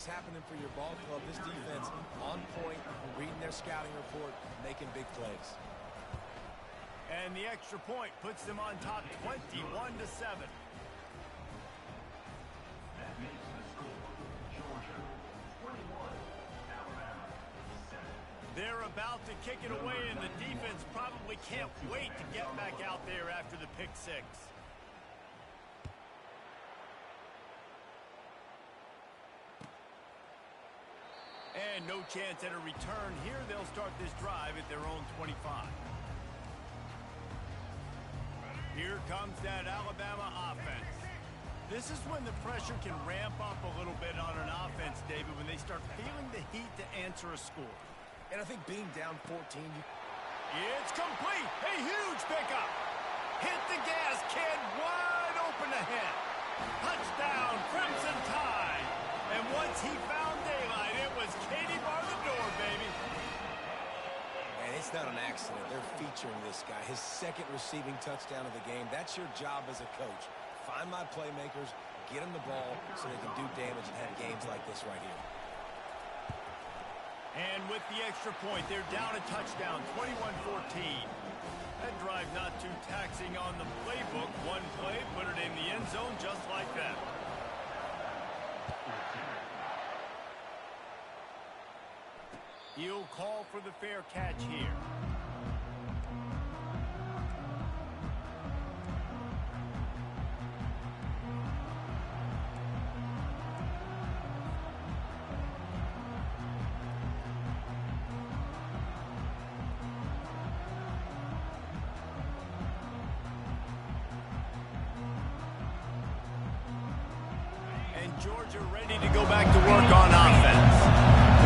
happening for your ball club. This defense on point, reading their scouting report, making big plays. And the extra point puts them on top 21-7. That makes the score Georgia 21, Alabama 7. They're about to kick it away, and the defense probably can't wait to get back out there after the pick six. And no chance at a return here. They'll start this drive at their own 25. Here comes that Alabama offense. This is when the pressure can ramp up a little bit on an offense, David, when they start feeling the heat to answer a score. And I think being down 14... It's complete. A huge pickup. Hit the gas, kid. Wide open ahead. Touchdown, Crimson Tide. And once he found daylight, it was Katie bar the door, baby. And it's not an accident. They're featuring this guy. His second receiving touchdown of the game. That's your job as a coach. Find my playmakers, get them the ball so they can do damage and have games like this right here. And with the extra point, they're down a touchdown, 21-14. That drive not too taxing on the playbook. One play, put it in the end zone just like that. He'll call for the fair catch here. And Georgia ready to go back to work on offense.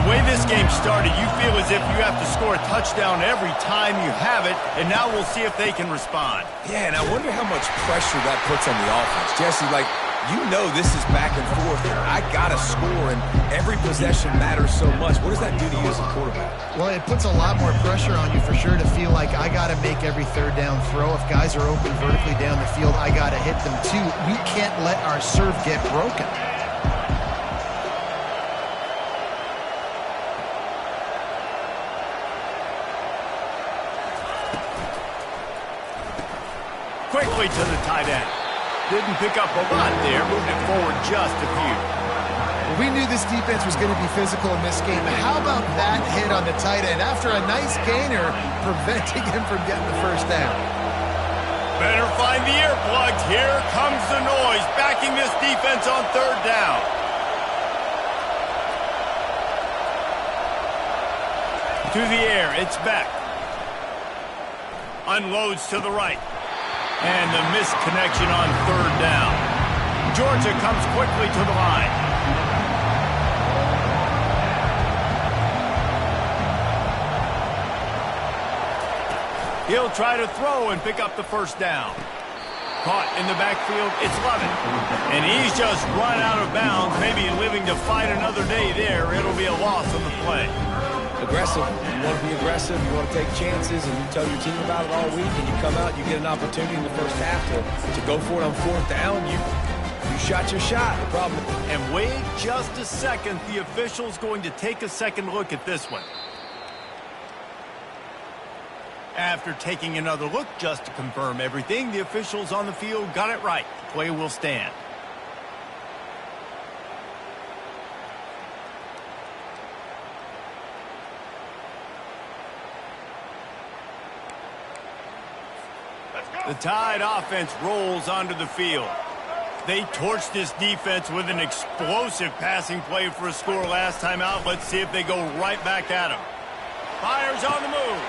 The way this game started, you feel as if you have to score a touchdown every time you have it, and now we'll see if they can respond. Yeah, and I wonder how much pressure that puts on the offense. Jesse, like, you know this is back and forth here. I got to score, and every possession matters so much. What does that do to you as a quarterback? Well, it puts a lot more pressure on you for sure to feel like I got to make every third down throw. If guys are open vertically down the field, I got to hit them too. We can't let our serve get broken. Quickly to the tight end. Didn't pick up a lot there, moved it forward just a few. We knew this defense was going to be physical in this game. How about that hit on the tight end after a nice gainer preventing him from getting the first down? Better find the earplugs. Here comes the noise, backing this defense on third down. To the air, it's Beck. Unloads to the right. And the missed connection on third down. Georgia comes quickly to the line. He'll try to throw and pick up the first down. Caught in the backfield, it's Lovett. And he's just run out of bounds, maybe living to fight another day there. It'll be a loss on the play. Aggressive. You want to be aggressive. You want to take chances, and you tell your team about it all week, and you come out, you get an opportunity in the first half to go for it on fourth down. You shot your shot. The problem. And wait just a second. The official's going to take a second look at this one. After taking another look just to confirm everything, the officials on the field got it right. The play will stand. The Tide offense rolls onto the field. They torched this defense with an explosive passing play for a score last time out. Let's see if they go right back at him. Fires on the move.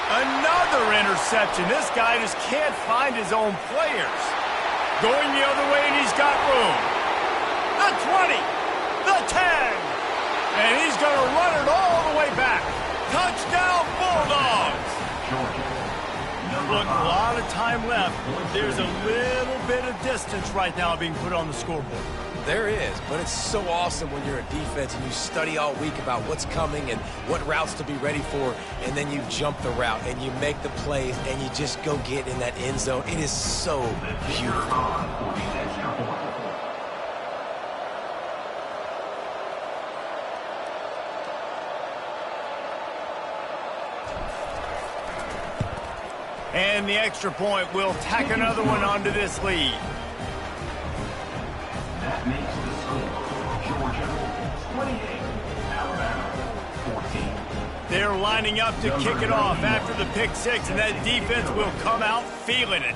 Another interception. This guy just can't find his own players. Going the other way, and he's got room. The 20. The 10. And he's going to run it all the way back. Touchdown, Bulldogs. Look, a lot of time left. There's a little bit of distance right now being put on the scoreboard. There is, but it's so awesome when you're a defense and you study all week about what's coming and what routes to be ready for, and then you jump the route and you make the plays and you just go get in that end zone. It is so beautiful. And the extra point will tack another one onto this lead. That makes the score Georgia 28, Alabama 14. They're lining up to kick it off after the pick six, and that defense will come out feeling it.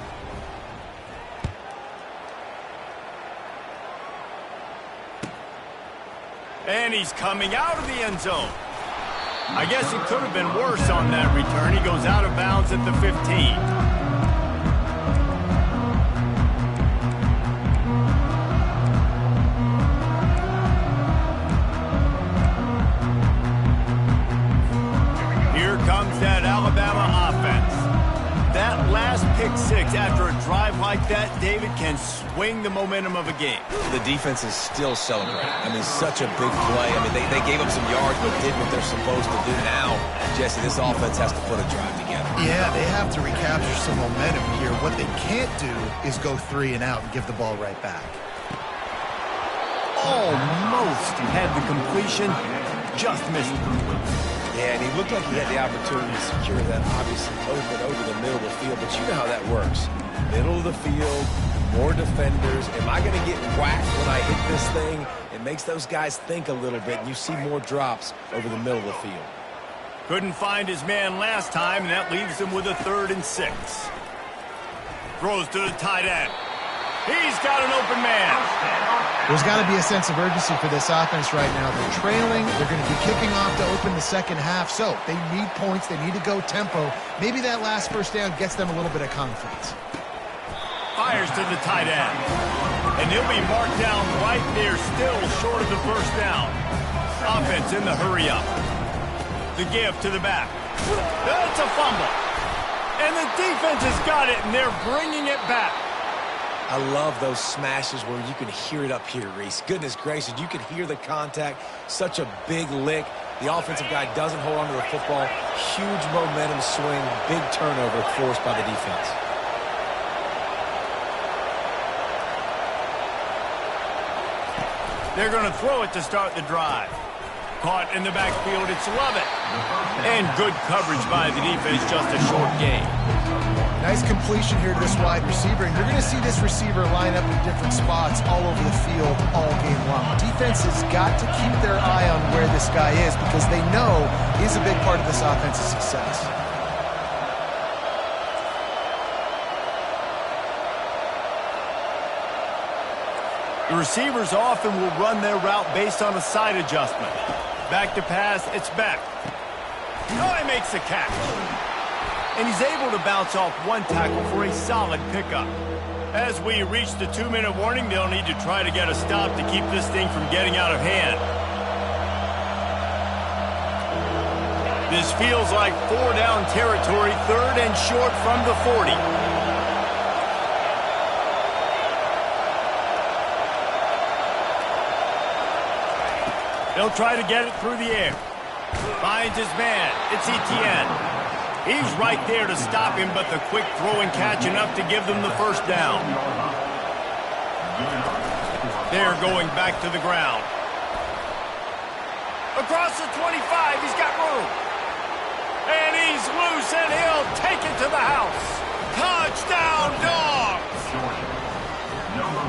And he's coming out of the end zone. I guess it could have been worse on that return. He goes out of bounds at the 15. Here comes that Alabama offense. That last pick six after a drive like that, David, can swing the momentum of a game. The defense is still celebrating. I mean, such a big play. I mean, they gave up some yards but did what they're supposed to do. Now, Jesse, this offense has to put a drive together. Yeah, they have to recapture some momentum here. What they can't do is go 3 and out and give the ball right back. Almost had the completion, just missed it. Yeah, and he looked like he had the opportunity to secure that, obviously, open over the middle of the field. But you know how that works. Middle of the field, more defenders. Am I going to get whacked when I hit this thing? It makes those guys think a little bit, and you see more drops over the middle of the field. Couldn't find his man last time, and that leaves him with a 3rd and 6. Throws to the tight end. He's got an open man. There's got to be a sense of urgency for this offense right now. They're trailing. They're going to be kicking off to open the second half. So they need points. They need to go tempo. Maybe that last first down gets them a little bit of confidence. Fires to the tight end. And he'll be marked down right there, still short of the first down. Offense in the hurry up. The give to the back. That's a fumble. And the defense has got it, and they're bringing it back. I love those smashes where you can hear it up here, Reese. Goodness gracious, you can hear the contact. Such a big lick. The offensive guy doesn't hold on to the football. Huge momentum swing. Big turnover forced by the defense. They're going to throw it to start the drive. Caught in the backfield, it's Lovett. And good coverage by the defense, just a short gain. Nice completion here to this wide receiver, and you're going to see this receiver line up in different spots all over the field all game long. Defense has got to keep their eye on where this guy is because they know he's a big part of this offense's success. The receivers often will run their route based on a side adjustment. Back to pass, it's back. Oh, he makes the catch. And he's able to bounce off one tackle for a solid pickup. As we reach the 2-minute warning, they'll need to try to get a stop to keep this thing from getting out of hand. This feels like 4-down territory, 3rd and short from the 40. They'll try to get it through the air. Finds his man. It's Etienne. He's right there to stop him, but the quick throw and catch enough to give them the first down. They're going back to the ground. Across the 25, he's got room. And he's loose, and he'll take it to the house. Touchdown, Dogs!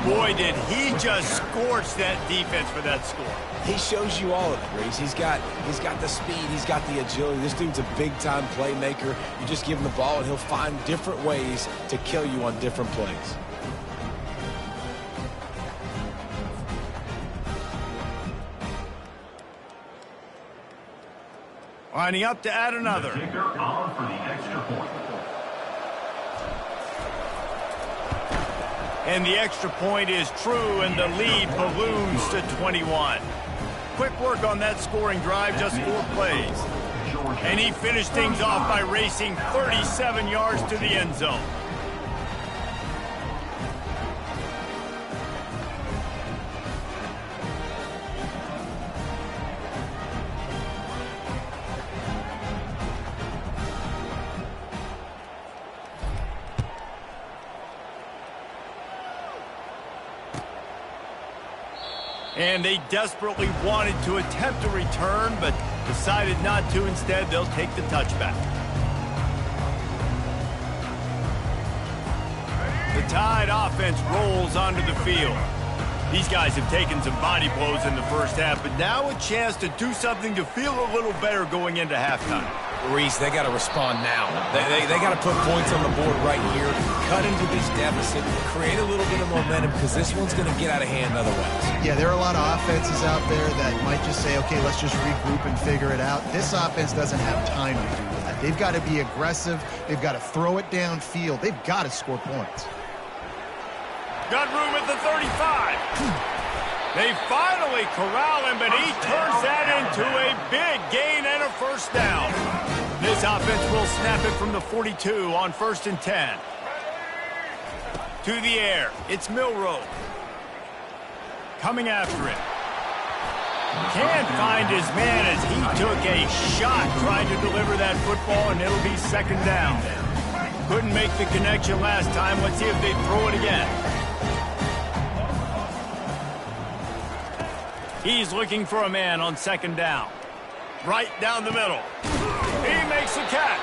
Boy, did he just scorch that defense for that score. He shows you all of it, Reese. He's got the speed. He's got the agility. This dude's a big-time playmaker. You just give him the ball, and he'll find different ways to kill you on different plays. Lining up to add another. The kicker on for the extra point. And the extra point is true, and the lead balloons to 21. Quick work on that scoring drive, just 4 plays. And he finished things off by racing 37 yards to the end zone. And they desperately wanted to attempt a return, but decided not to. Instead, they'll take the touchback. Tide offense rolls onto the field. These guys have taken some body blows in the first half, but now a chance to do something to feel a little better going into halftime. Reese, they got to respond now. They got to put points on the board right here, cut into this deficit, create a little bit of momentum, because this one's going to get out of hand otherwise. Yeah, there are a lot of offenses out there that might just say, okay, let's just regroup and figure it out. This offense doesn't have time to do that. They've got to be aggressive. They've got to throw it downfield. They've got to score points. Got room at the 35. They finally corral him, but he turns that into a big gain and a first down. This offense will snap it from the 42 on 1st and 10. To the air, it's Milroe. Coming after it. Can't find his man as he took a shot trying to deliver that football, and it'll be 2nd down. Couldn't make the connection last time. Let's see if they throw it again. He's looking for a man on 2nd down. Right down the middle. He makes the catch.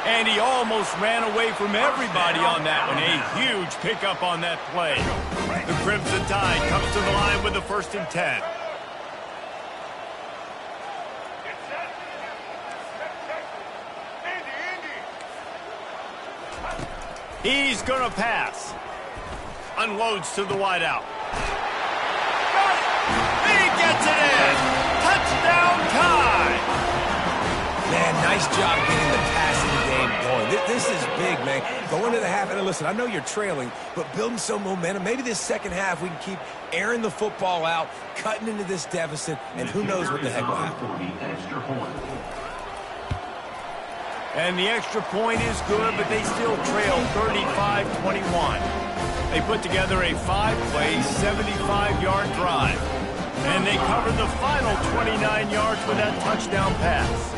And he almost ran away from everybody on that one. A huge pickup on that play. The Crimson Tide comes to the line with the 1st and 10. He's going to pass. Unloads to the wideout. He gets it in. Touchdown, Tide. Man, nice job getting the passing game going. This is big, man. Going to the half, and listen, I know you're trailing, but building some momentum. Maybe this second half we can keep airing the football out, cutting into this deficit, and who knows what the heck will happen. And the extra point is good, but they still trail 35-21. They put together a 5-play, 75-yard drive. And they covered the final 29 yards with that touchdown pass.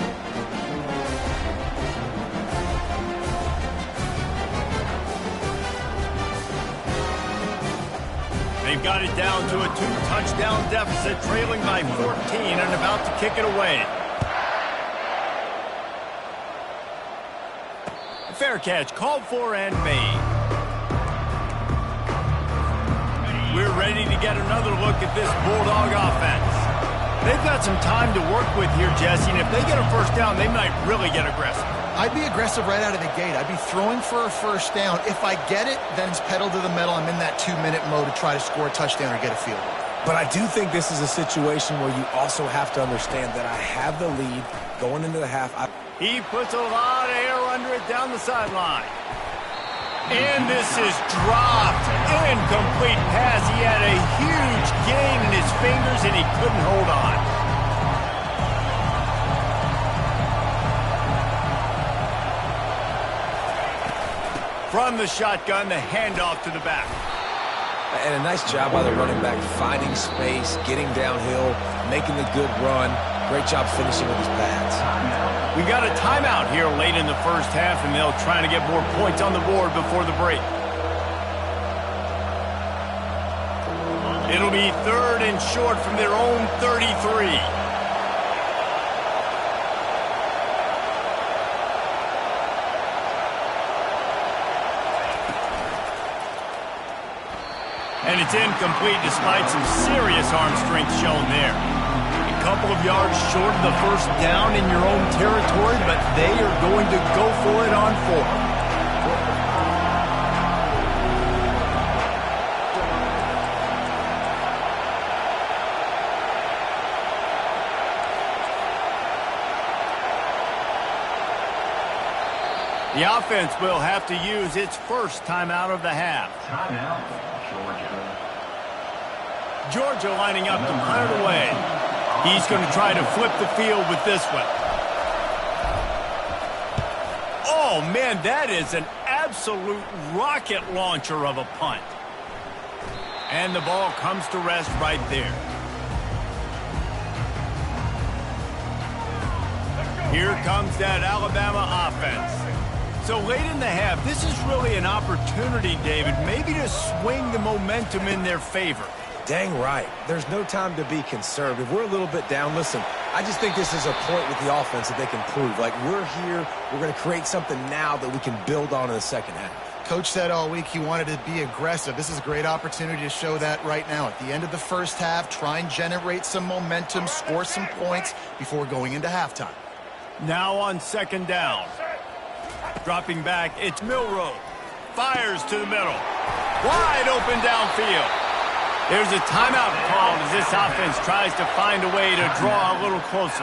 They've got it down to a 2-touchdown deficit, trailing by 14 and about to kick it away. Fair catch called for and made. We're ready to get another look at this Bulldog offense. They've got some time to work with here, Jesse, and if they get a first down, they might really get aggressive. I'd be aggressive right out of the gate. I'd be throwing for a first down. If I get it, then it's pedal to the metal. I'm in that 2-minute mode to try to score a touchdown or get a field goal. But I do think this is a situation where you also have to understand that I have the lead going into the half. He puts a lot of air under it down the sideline. And this is dropped. Incomplete pass. He had a huge gain in his fingers, and he couldn't hold on. From the shotgun, the handoff to the back. And a nice job by the running back, finding space, getting downhill, making the good run. Great job finishing with his pads. We got a timeout here late in the first half, and they'll try to get more points on the board before the break. It'll be 3rd and short from their own 33. And it's incomplete despite some serious arm strength shown there. A couple of yards short of the first down in your own territory, but they are going to go for it on 4th. The offense will have to use its first timeout of the half. Timeout, Georgia. Georgia lining up to punt it away. He's going to try to flip the field with this one. Oh, man, that is an absolute rocket launcher of a punt. And the ball comes to rest right there. Here comes that Alabama offense. So late in the half, this is really an opportunity, David, maybe to swing the momentum in their favor. Dang right. There's no time to be conservative. We're a little bit down. Listen, I just think this is a point with the offense that they can prove. Like, we're here, we're going to create something now that we can build on in the second half. Coach said all week he wanted to be aggressive. This is a great opportunity to show that right now. At the end of the first half, try and generate some momentum, score some points before going into halftime. Now on second down. Dropping back, it's Milroe. Fires to the middle. Wide open downfield. There's a timeout called as this offense tries to find a way to draw a little closer.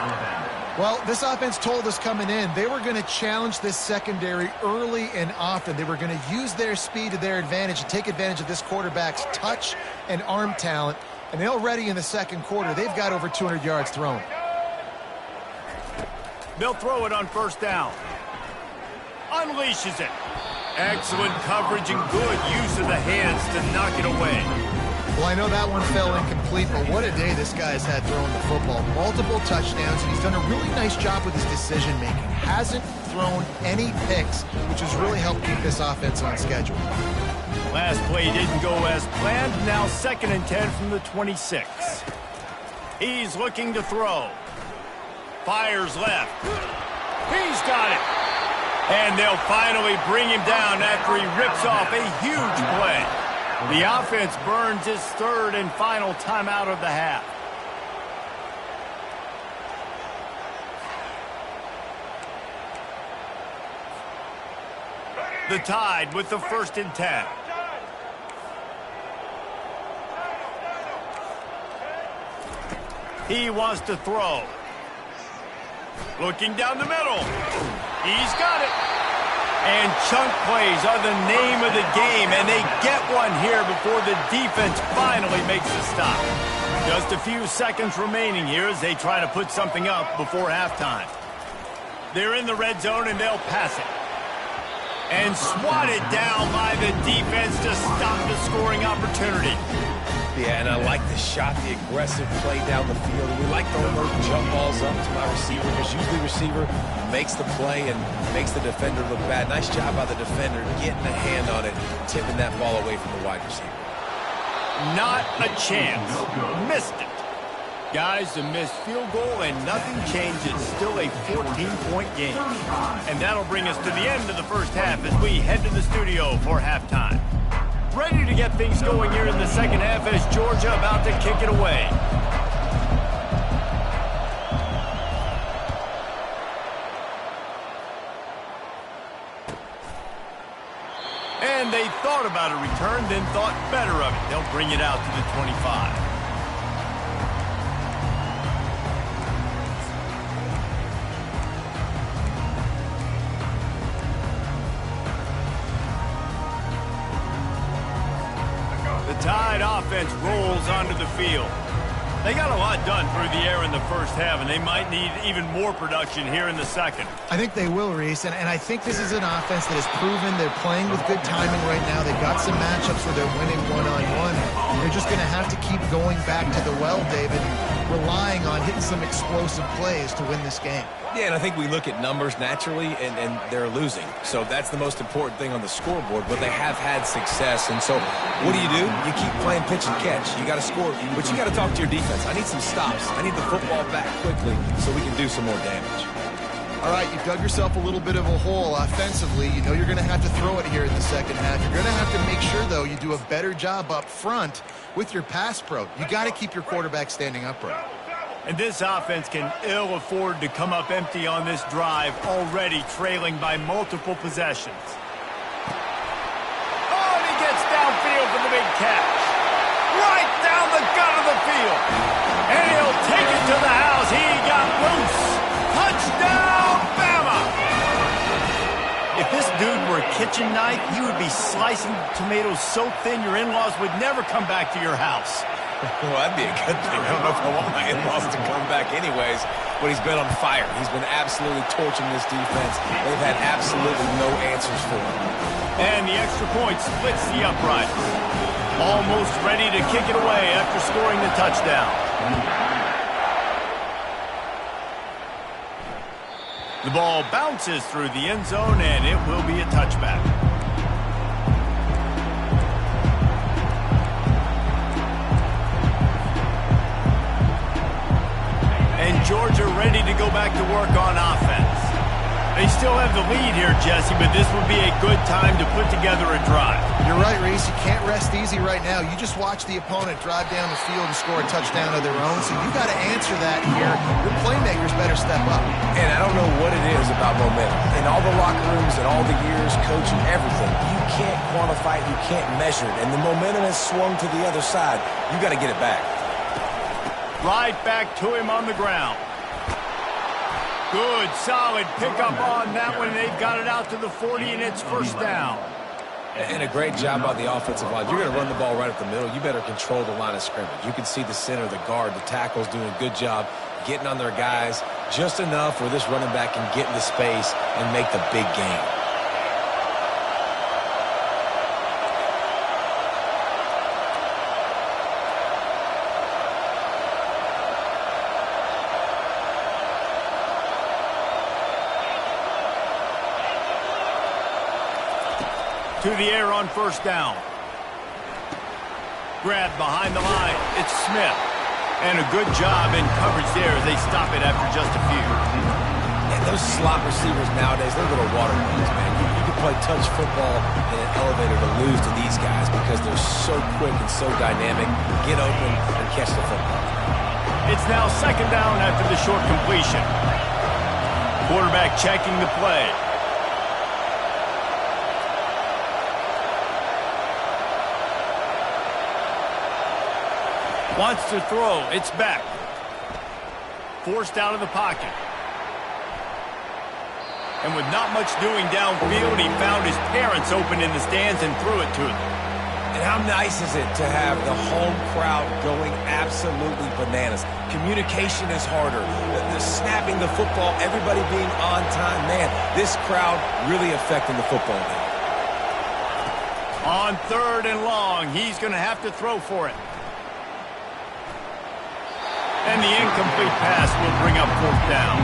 Well, this offense told us coming in they were going to challenge this secondary early and often. They were going to use their speed to their advantage and take advantage of this quarterback's touch and arm talent. And already in the second quarter, they've got over 200 yards thrown. They'll throw it on first down. Unleashes it. Excellent coverage and good use of the hands to knock it away. Well, I know that one fell incomplete, but what a day this guy has had throwing the football. Multiple touchdowns, and he's done a really nice job with his decision-making. Hasn't thrown any picks, which has really helped keep this offense on schedule. Last play didn't go as planned. Now 2nd and 10 from the 26. He's looking to throw. Fires left. He's got it. And they'll finally bring him down after he rips off a huge play. The offense burns its 3rd and final timeout of the half. The Tide with the 1st and 10. He wants to throw. Looking down the middle. He's got it. And chunk plays are the name of the game, and they get one here before the defense finally makes the stop. Just a few seconds remaining here as they try to put something up before halftime. They're in the red zone, and they'll pass it. And swatted down by the defense to stop the scoring opportunity. Yeah, and I like the shot, the aggressive play down the field. We like throwing those jump balls up to my receiver because usually receiver makes the play and makes the defender look bad. Nice job by the defender getting a hand on it, tipping that ball away from the wide receiver. Not a chance. Missed it. Guys, a missed field goal and nothing changes. Still a 14-point game. And that'll bring us to the end of the first half as we head to the studio for halftime. Ready to get things going here in the second half as Georgia about to kick it away. And they thought about a return, then thought better of it. They'll bring it out to the 25. Tide offense rolls onto the field. They got a lot done through the air in the first half, and they might need even more production here in the second. I think they will, Reese, and I think this is an offense that has proven they're playing with good timing right now. They've got some matchups where they're winning one-on-one. They're just going to have to keep going back to the well, David, and relying on hitting some explosive plays to win this game. Yeah, and I think we look at numbers naturally, and they're losing. So that's the most important thing on the scoreboard, but they have had success. And so what do? You keep playing pitch and catch. You got to score, but you got to talk to your defense. I need some stops. I need the football back quickly so we can do some more damage. All right, you dug yourself a little bit of a hole offensively. You know you're going to have to throw it here in the second half. You're going to have to make sure, though, you do a better job up front with your pass pro. You got to keep your quarterback standing upright. And this offense can ill afford to come up empty on this drive, already trailing by multiple possessions. Oh, and he gets downfield for the big catch. Right down the gut of the field. And he'll take it to the house. He got loose. Touchdown, Bama! If this dude were a kitchen knife, you would be slicing tomatoes so thin your in-laws would never come back to your house. Well, that'd be a good thing. I don't know if I want my in-laws to come back anyways, but he's been on fire. He's been absolutely torching this defense. They've had absolutely no answers for him. And the extra point splits the upright. Almost ready to kick it away after scoring the touchdown. The ball bounces through the end zone, and it will be a touchback. And Georgia ready to go back to work on offense. They still have the lead here, Jesse, but this would be a good time to put together a drive. You're right, Reese. You can't rest easy right now. You just watch the opponent drive down the field and score a touchdown of their own, so you got to answer that here. Your playmakers better step up. And I don't know what it is about momentum. In all the locker rooms and all the years coaching, everything, you can't quantify it, you can't measure it. And the momentum has swung to the other side. You got to get it back. Right back to him on the ground. Good, solid pickup on that one. They've got it out to the 40, and it's first down. And a great job by the offensive line. You're going to run the ball right up the middle. You better control the line of scrimmage. You can see the center, the guard, the tackles doing a good job getting on their guys just enough where this running back can get into space and make the big game. To the air on first down. Grab behind the line. It's Smith. And a good job in coverage there as they stop it after just a few. And those slot receivers nowadays, they're little water guns, man. You can play touch football in an elevator to lose to these guys because they're so quick and so dynamic. Get open and catch the football. It's now second down after the short completion. Quarterback checking the play. Wants to throw. It's back. Forced out of the pocket. And with not much doing downfield, he found his parents open in the stands and threw it to them. And how nice is it to have the home crowd going absolutely bananas? Communication is harder. The snapping the football, everybody being on time. Man, this crowd really affecting the football game. On third and long, he's going to have to throw for it. And the incomplete pass will bring up fourth down.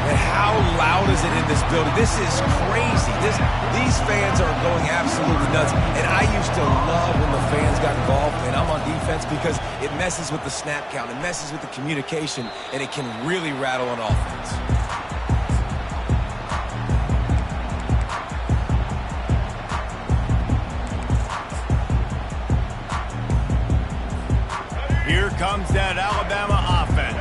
And how loud is it in this building? This is crazy. These fans are going absolutely nuts. And I used to love when the fans got involved, and I'm on defense, because it messes with the snap count. It messes with the communication, and it can really rattle an offense. Here comes that Alabama offense.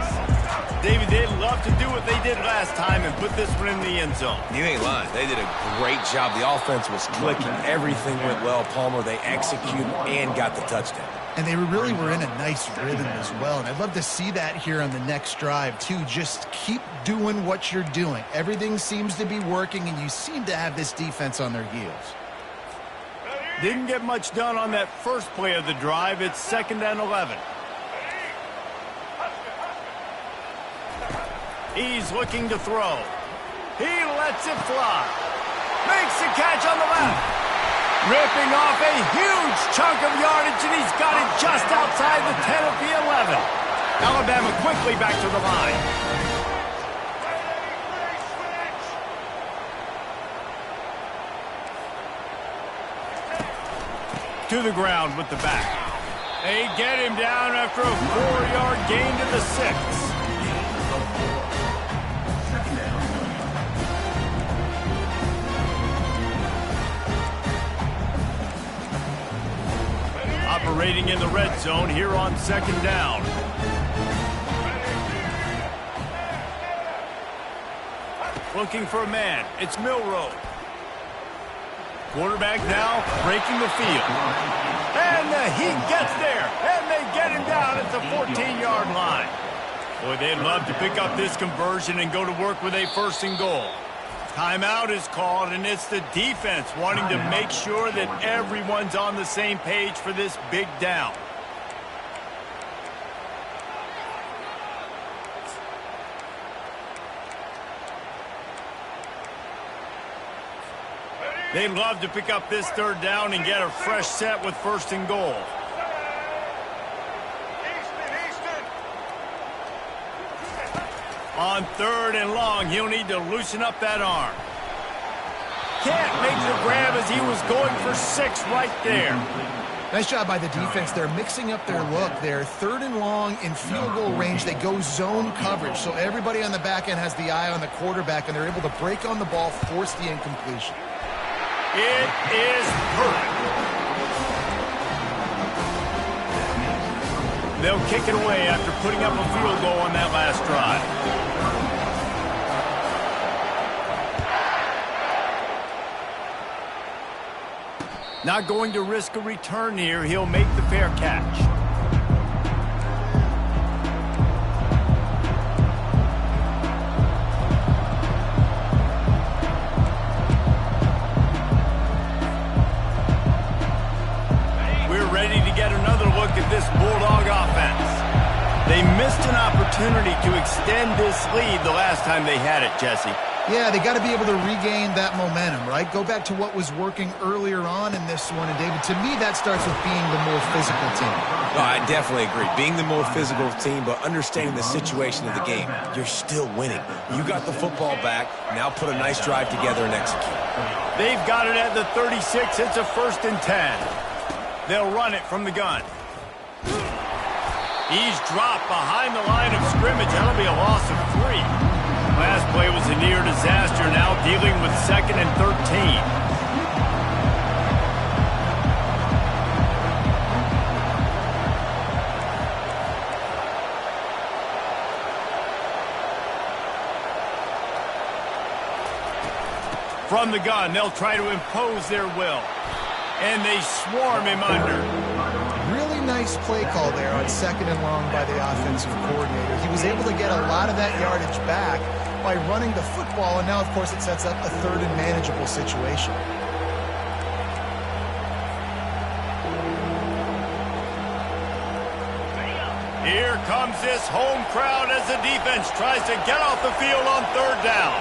David, they'd love to do what they did last time and put this one in the end zone. You ain't lying. They did a great job. The offense was clicking. Everything went well. Palmer, they executed and got the touchdown. And they really were in a nice rhythm as well. And I'd love to see that here on the next drive, too. Just keep doing what you're doing. Everything seems to be working, and you seem to have this defense on their heels. Didn't get much done on that first play of the drive. It's 2nd and 11. He's looking to throw. He lets it fly. Makes the catch on the left. Ripping off a huge chunk of yardage, and he's got it just outside the 10 of the 11. Alabama quickly back to the line. To the ground with the back. They get him down after a 4-yard gain to the 6. Operating in the red zone here on 2nd down. Looking for a man. It's Milroe. Quarterback now breaking the field. And he gets there. And they get him down at the 14-yard line. Boy, they'd love to pick up this conversion and go to work with a 1st and goal. Timeout is called, and it's the defense wanting to make sure that everyone's on the same page for this big down. They'd love to pick up this 3rd down and get a fresh set with 1st and goal. On 3rd and long, he'll need to loosen up that arm. Can't make the grab as he was going for 6 right there. Nice job by the defense. They're mixing up their look. They're 3rd and long in field goal range. They go zone coverage. So everybody on the back end has the eye on the quarterback, and they're able to break on the ball, force the incompletion. It is perfect. They'll kick it away after putting up a field goal on that last drive. Not going to risk a return here. He'll make the fair catch. We're ready to get another look at this Bulldog offense. They missed an opportunity to extend this lead the last time they had it, Jesse. Yeah, they got to be able to regain that momentum, right? Go back to what was working earlier on in this one. And, David, to me, that starts with being the more physical team. No, I definitely agree. Being the more physical team, but understanding the situation of the game. You're still winning. You got the football back. Now put a nice drive together and execute. They've got it at the 36. It's a 1st and 10. They'll run it from the gun. He's dropped behind the line of scrimmage. That'll be a loss of 3. Last play was a near disaster, now dealing with 2nd and 13. From the gun, they'll try to impose their will. And they swarm him under. Really nice play call there on 2nd and long by the offensive coordinator. He was able to get a lot of that yardage back by running the football, and now, of course, it sets up a 3rd and manageable situation. Here comes this home crowd as the defense tries to get off the field on 3rd down.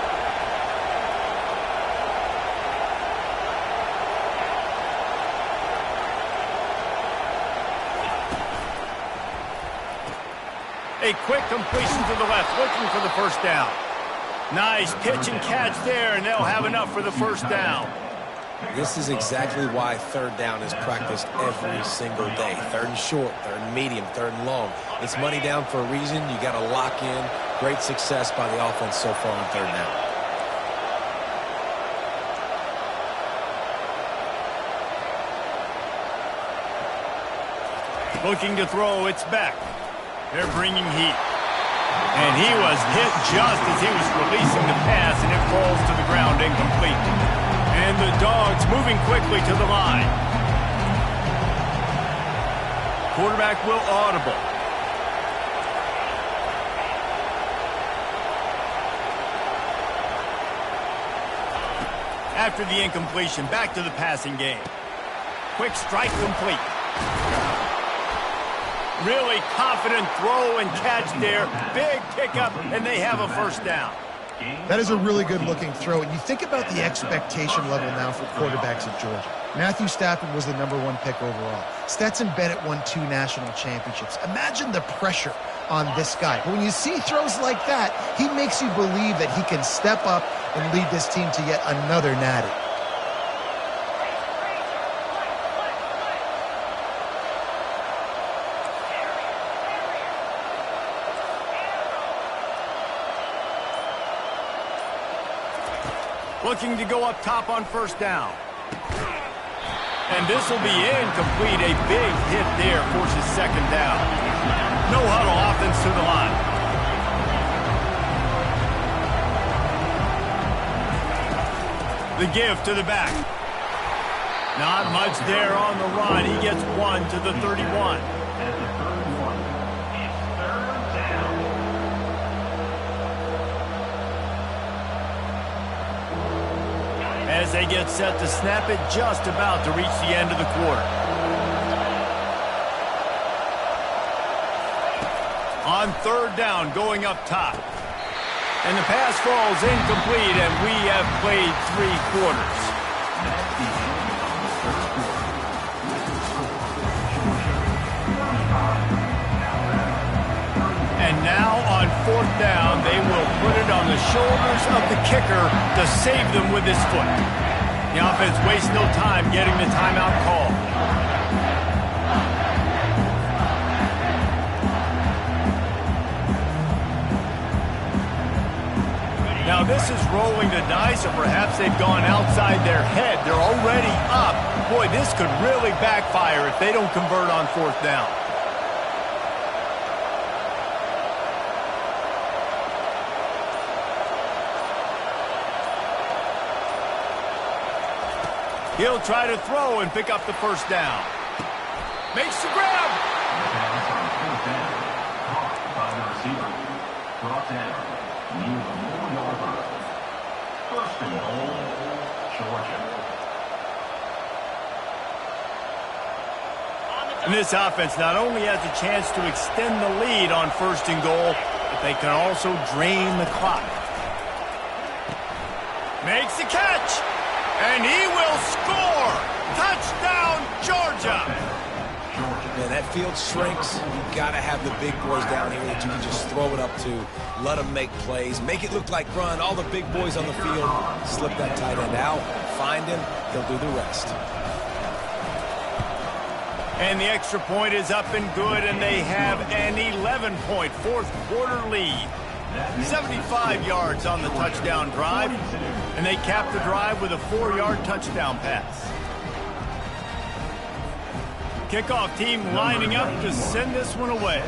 A quick completion to the left, looking for the 1st down. Nice pitch and catch there, and they'll have enough for the 1st down. This is exactly why 3rd down is practiced every single day. 3rd and short, 3rd and medium, 3rd and long. It's money down for a reason. You got to lock in. Great success by the offense so far on 3rd down. Looking to throw, it's Beck. They're bringing heat. And he was hit just as he was releasing the pass, and it falls to the ground incomplete. And the Dogs moving quickly to the line. Quarterback will audible. After the incompletion, back to the passing game. Quick strike complete. Really confident throw and catch there. Big pickup, and they have a 1st down. That is a really good-looking throw. And you think about the expectation level now for quarterbacks at Georgia. Matthew Stafford was the #1 pick overall. Stetson Bennett won 2 national championships. Imagine the pressure on this guy. But when you see throws like that, he makes you believe that he can step up and lead this team to yet another natty. Looking to go up top on 1st down. And this will be incomplete. A big hit there forces 2nd down. No huddle, offense to the line. The give to the back. Not much there on the run. He gets 1 to the 31. As they get set to snap it, just about to reach the end of the quarter. On 3rd down, going up top. And the pass falls incomplete, and we have played 3 quarters. And now on 4th down, they will put it on the shoulders of the kicker to save them with his foot. The offense wastes no time getting the timeout call. Now this is rolling the dice, or perhaps they've gone outside their head. They're already up. Boy, this could really backfire if they don't convert on fourth down. He'll try to throw and pick up the first down. Makes the grab. Pass on fourth down. Caught by the receiver. Brought down near the 4-yard line. First and goal, Georgia. And this offense not only has a chance to extend the lead on first and goal, but they can also drain the clock. Makes the catch, and he will score! Touchdown, Georgia! Man, that field shrinks. You've got to have the big boys down here that you can just throw it up to, let them make plays, make it look like run. All the big boys on the field, slip that tight end out, find him, they'll do the rest. And the extra point is up and good, and they have an 11-point fourth-quarter lead. 75 yards on the touchdown drive, and they cap the drive with a 4-yard touchdown pass. Kickoff team lining up to send this one away.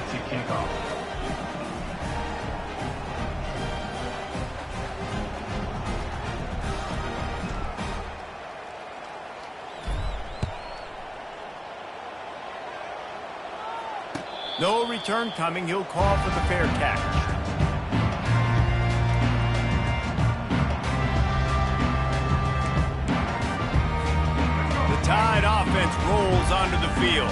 No return coming. He'll call for the fair catch. Tide offense rolls onto the field.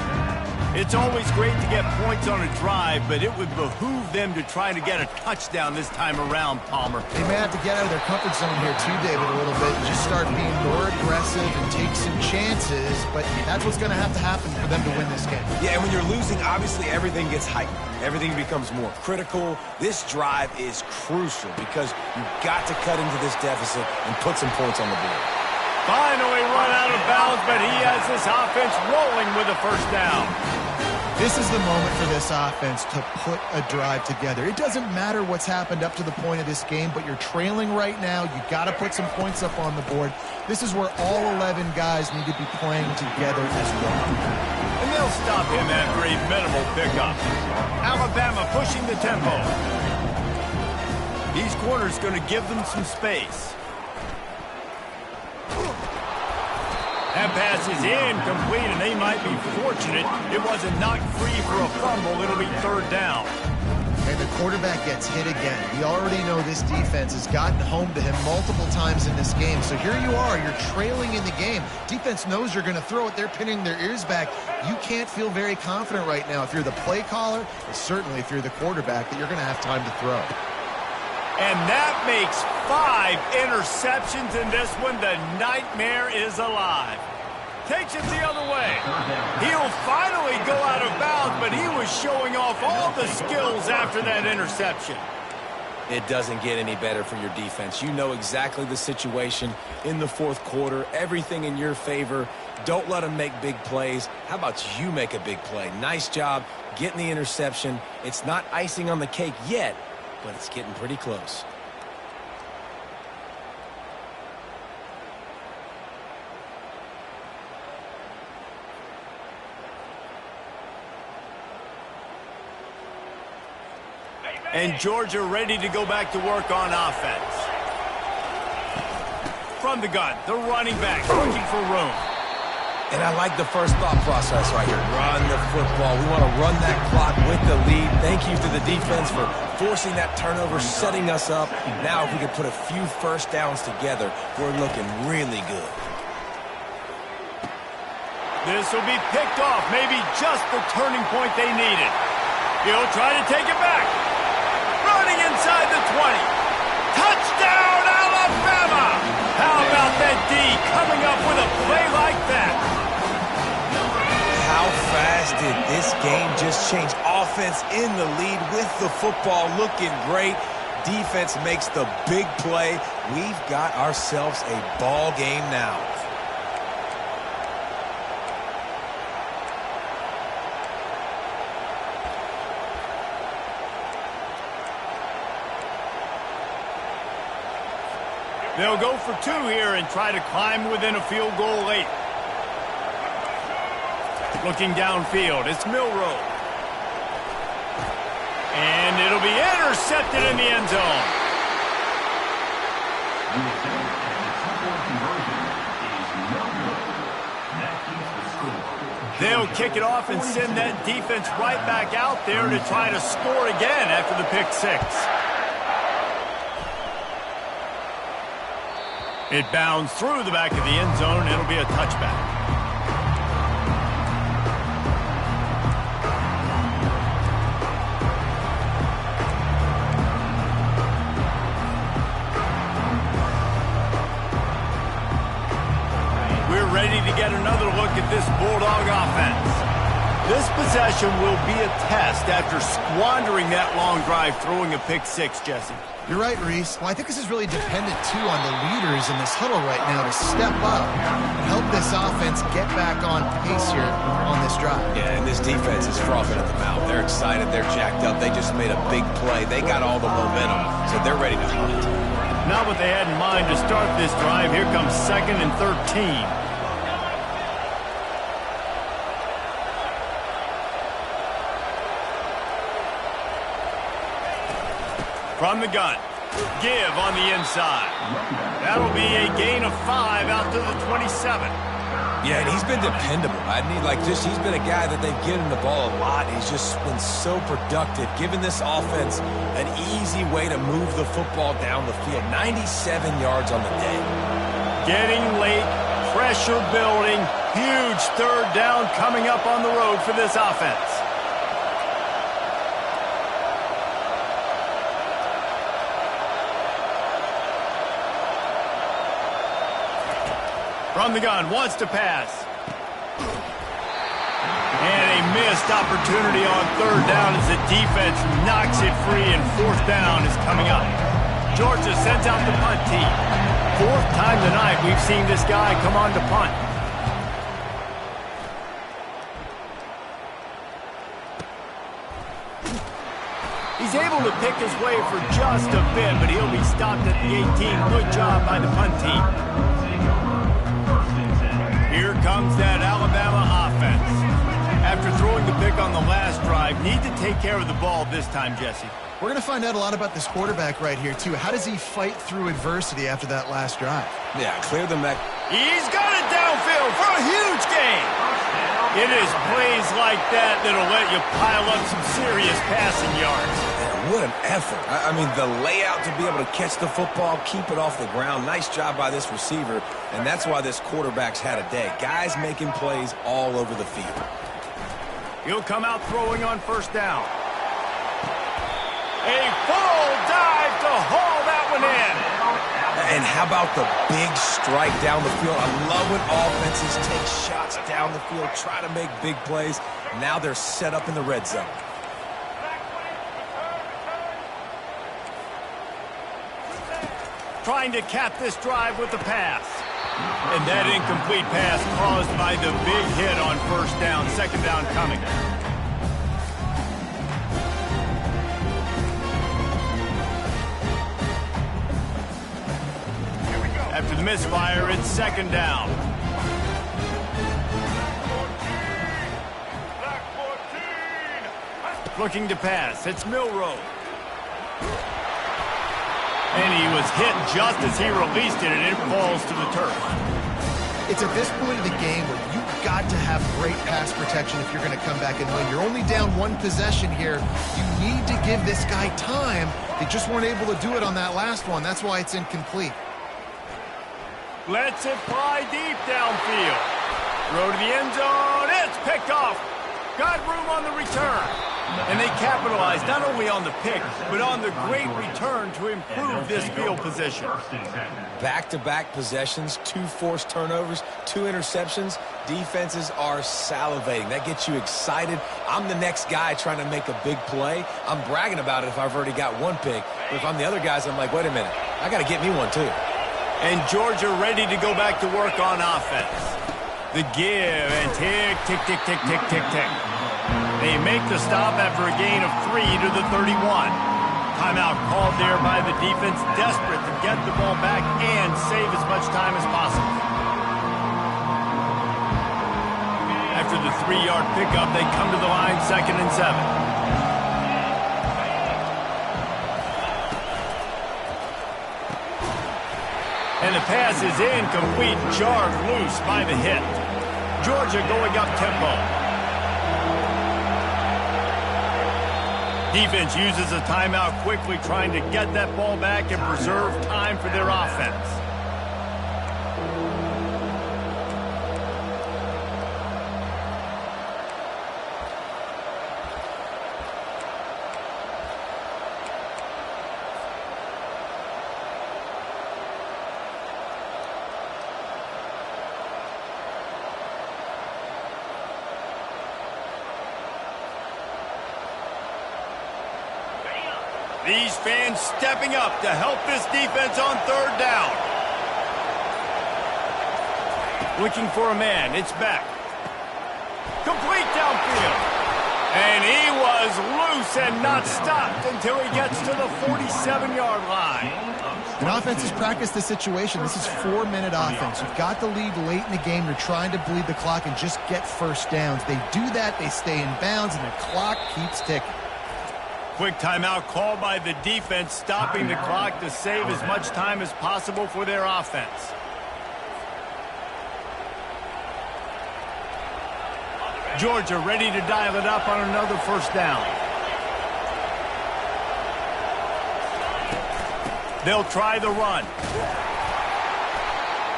It's always great to get points on a drive, but it would behoove them to try to get a touchdown this time around, Palmer. They may have to get out of their comfort zone here too, David, a little bit. Just start being more aggressive and take some chances, but that's what's going to have to happen for them to win this game. Yeah, and when you're losing, obviously everything gets heightened. Everything becomes more critical. This drive is crucial because you've got to cut into this deficit and put some points on the board. Finally run out of bounds, but he has this offense rolling with a first down. This is the moment for this offense to put a drive together. It doesn't matter what's happened up to the point of this game, but you're trailing right now. You got to put some points up on the board. This is where all 11 guys need to be playing together as one. And they'll stop him after a minimal pickup. Alabama pushing the tempo. These corners going to give them some space. That pass is incomplete, and they might be fortunate it wasn't knocked free for a fumble. It'll be third down. And the quarterback gets hit again. We already know this defense has gotten home to him multiple times in this game. So here you are, you're trailing in the game. Defense knows you're going to throw it. They're pinning their ears back. You can't feel very confident right now if you're the play caller, and certainly if you're the quarterback, that you're going to have time to throw. And that makes 5 interceptions in this one. The nightmare is alive. Takes it the other way. He'll finally go out of bounds, but he was showing off all the skills after that interception. It doesn't get any better for your defense. You know exactly the situation in the fourth quarter. Everything in your favor. Don't let them make big plays. How about you make a big play? Nice job getting the interception. It's not icing on the cake yet, but it's getting pretty close. And Georgia ready to go back to work on offense. From the gun, the running back looking for room. And I like the first thought process right here. Run the football. We want to run that clock with the lead. Thank you to the defense for forcing that turnover, setting us up. Now if we can put a few first downs together, we're looking really good. This will be picked off. Maybe just the turning point they needed. He'll try to take it back. Running inside the 20. Touchdown, Alabama! How about that D coming up with a play like that? How fast did this game just change? Offense in the lead with the football looking great. Defense makes the big play. We've got ourselves a ball game now. They'll go for 2 here and try to climb within a field goal late. Looking downfield, it's Milroe. And it'll be intercepted in the end zone. They'll kick it off and send that defense right back out there to try to score again after the pick 6. It bounds through the back of the end zone. It'll be a touchback. We're ready to get another look at this Bulldog offense. This possession will be a test after squandering that long drive throwing a pick 6, Jesse. You're right, Reese. Well, I think this is really dependent, too, on the leaders in this huddle right now to step up and help this offense get back on pace here on this drive. Yeah, and this defense is frothing at the mouth. They're excited. They're jacked up. They just made a big play. They got all the momentum, so they're ready to hunt. Not what they had in mind to start this drive. Here comes 2nd and 13. From the gun, give on the inside. That'll be a gain of 5 out to the 27. Yeah, and he's been dependable. He's been a guy that they've given the ball a lot. He's just been so productive, giving this offense an easy way to move the football down the field. 97 yards on the day. Getting late, pressure building, huge 3rd down coming up on the road for this offense. From the gun, wants to pass. And a missed opportunity on 3rd down as the defense knocks it free, and 4th down is coming up. Georgia sends out the punt team. 4th time tonight we've seen this guy come on to punt. He's able to pick his way for just a bit, but he'll be stopped at the 18. Good job by the punt team. Here comes that Alabama offense. After throwing the pick on the last drive, need to take care of the ball this time, Jesse. We're going to find out a lot about this quarterback right here, too. How does he fight through adversity after that last drive? Yeah, clear the neck. He's got it downfield for a huge gain. It is plays like that that'll let you pile up some serious passing yards. What an effort. I mean, the layout to be able to catch the football, keep it off the ground. Nice job by this receiver, and that's why this quarterback's had a day. Guys making plays all over the field. He'll come out throwing on 1st down. A full dive to haul that one in. And how about the big strike down the field? I love when offenses take shots down the field, try to make big plays. Now they're set up in the red zone. Trying to cap this drive with the pass. And that incomplete pass caused by the big hit on 1st down, 2nd down coming. After the misfire, it's 2nd down. Looking to pass, it's Milroe. And he was hit just as he released it, and it falls to the turf. It's at this point of the game where you've got to have great pass protection if you're going to come back and win. You're only down 1 possession here. You need to give this guy time. They just weren't able to do it on that last one. That's why it's incomplete. Lets it fly deep downfield. Throw to the end zone. It's picked off. Got room on the return. And they capitalized not only on the pick, but on the great return to improve this field position. Back-to-back possessions, 2 forced turnovers, 2 interceptions. Defenses are salivating. That gets you excited. I'm the next guy trying to make a big play. I'm bragging about it if I've already got 1 pick. But if I'm the other guys, I'm like, wait a minute. I got to get me 1 too. And Georgia ready to go back to work on offense. The give and tick, tick, tick, tick, tick, tick, tick. They make the stop after a gain of 3 to the 31. Timeout called there by the defense, desperate to get the ball back and save as much time as possible. After the 3-yard pickup, they come to the line, 2nd and 7. And the pass is incomplete, jarred loose by the hit. Georgia going up tempo. Defense uses a timeout quickly, trying to get that ball back and preserve time for their offense. These fans stepping up to help this defense on 3rd down. Looking for a man. It's back. Complete downfield. And he was loose and not stopped until he gets to the 47-yard line. And offense has practiced this situation. This is 4-minute offense. You've got the lead late in the game. You're trying to bleed the clock and just get first downs. They do that. They stay in bounds, and the clock keeps ticking. Quick timeout called by the defense, stopping the clock to save as much time as possible for their offense. Georgia ready to dial it up on another 1st down. They'll try the run.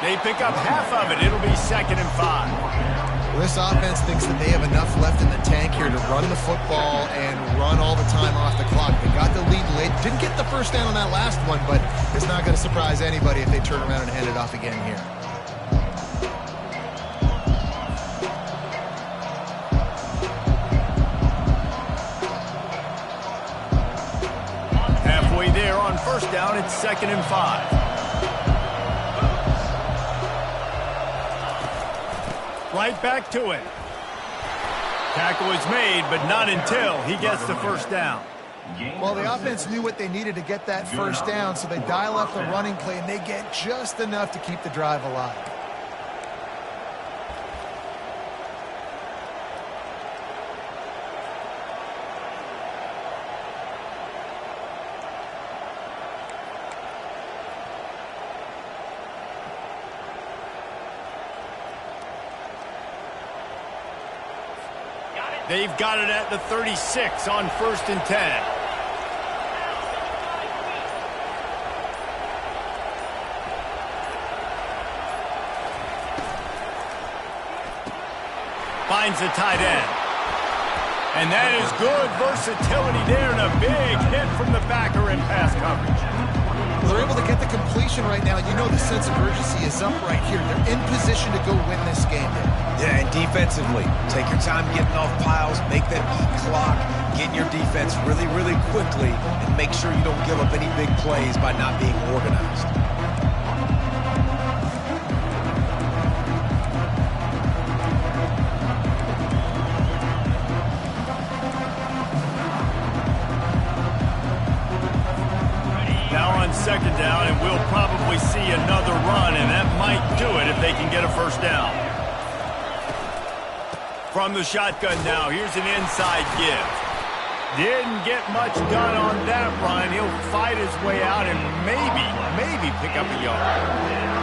They pick up half of it. It'll be 2nd and 5. This offense thinks that they have enough left in the tank here to run the football and run all the time off the clock. They got the lead late. Didn't get the first down on that last one, but it's not going to surprise anybody if they turn around and hand it off again here. Halfway there on 1st down, it's 2nd and 5. Right back to it. Tackle is made, but not until he gets the 1st down. Well, the offense knew what they needed to get that 1st down, so they dial up the running play, and they get just enough to keep the drive alive. They've got it at the 36 on 1st and 10. Finds the tight end. And that is good versatility there and a big hit from the backer in pass coverage. Well, they're able to get the completion right now. You know the sense of urgency is up right here. They're in position to go win this game. Yeah, and defensively, take your time getting off piles, make them eat clock, get in your defense really, really quickly, and make sure you don't give up any big plays by not being organized. Now on 2nd down, and we'll probably see another run, and that might do it if they can get a 1st down. From the shotgun now, here's an inside give. Didn't get much done on that run. He'll fight his way out and maybe pick up a yard.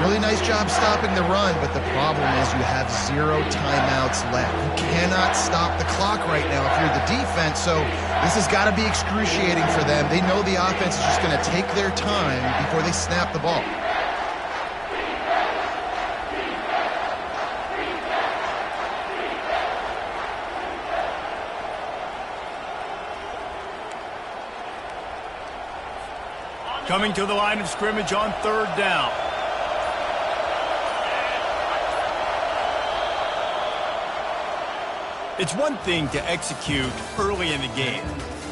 Really nice job stopping the run, but the problem is you have 0 timeouts left. You cannot stop the clock right now if you're the defense, so this has got to be excruciating for them. They know the offense is just going to take their time before they snap the ball. Coming to the line of scrimmage on 3rd down. It's one thing to execute early in the game.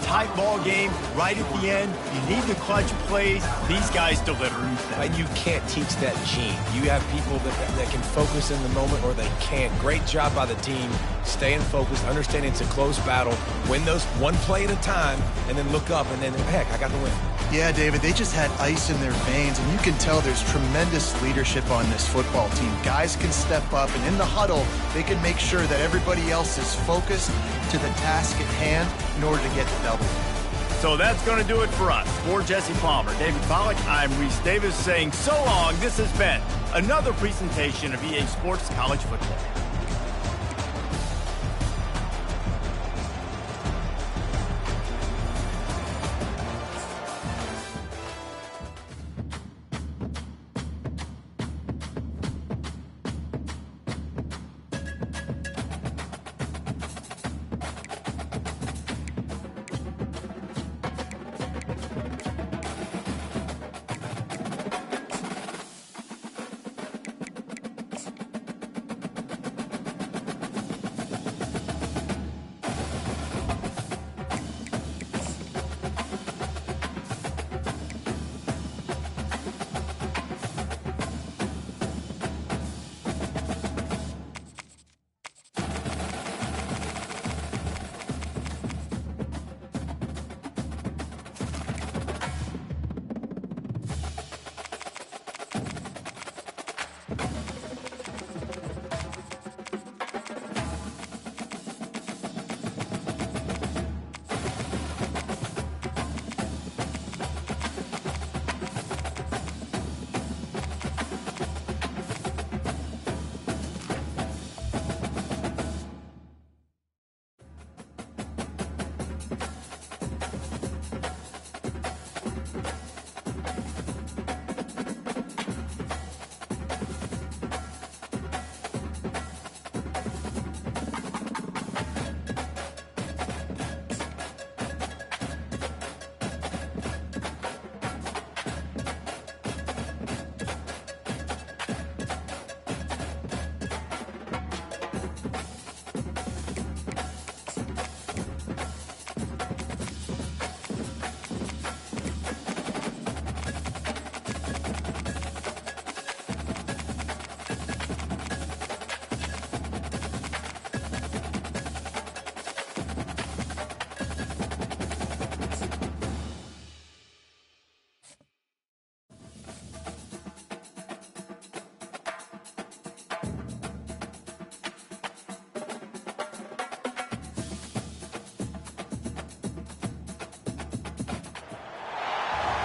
Tight ball game, right at the end, you need the clutch plays. These guys deliver. And you can't teach that gene. You have people that can focus in the moment or they can't. Great job by the team, staying focused, understanding it's a close battle, win those one play at a time, and then look up and then, heck, I got the win. Yeah, David, they just had ice in their veins, and you can tell there's tremendous leadership on this football team. Guys can step up, and in the huddle, they can make sure that everybody else is focused to the task at hand in order to get the double. So that's going to do it for us. For Jesse Palmer, David Pollack, I'm Reese Davis saying so long. This has been another presentation of EA Sports College Football.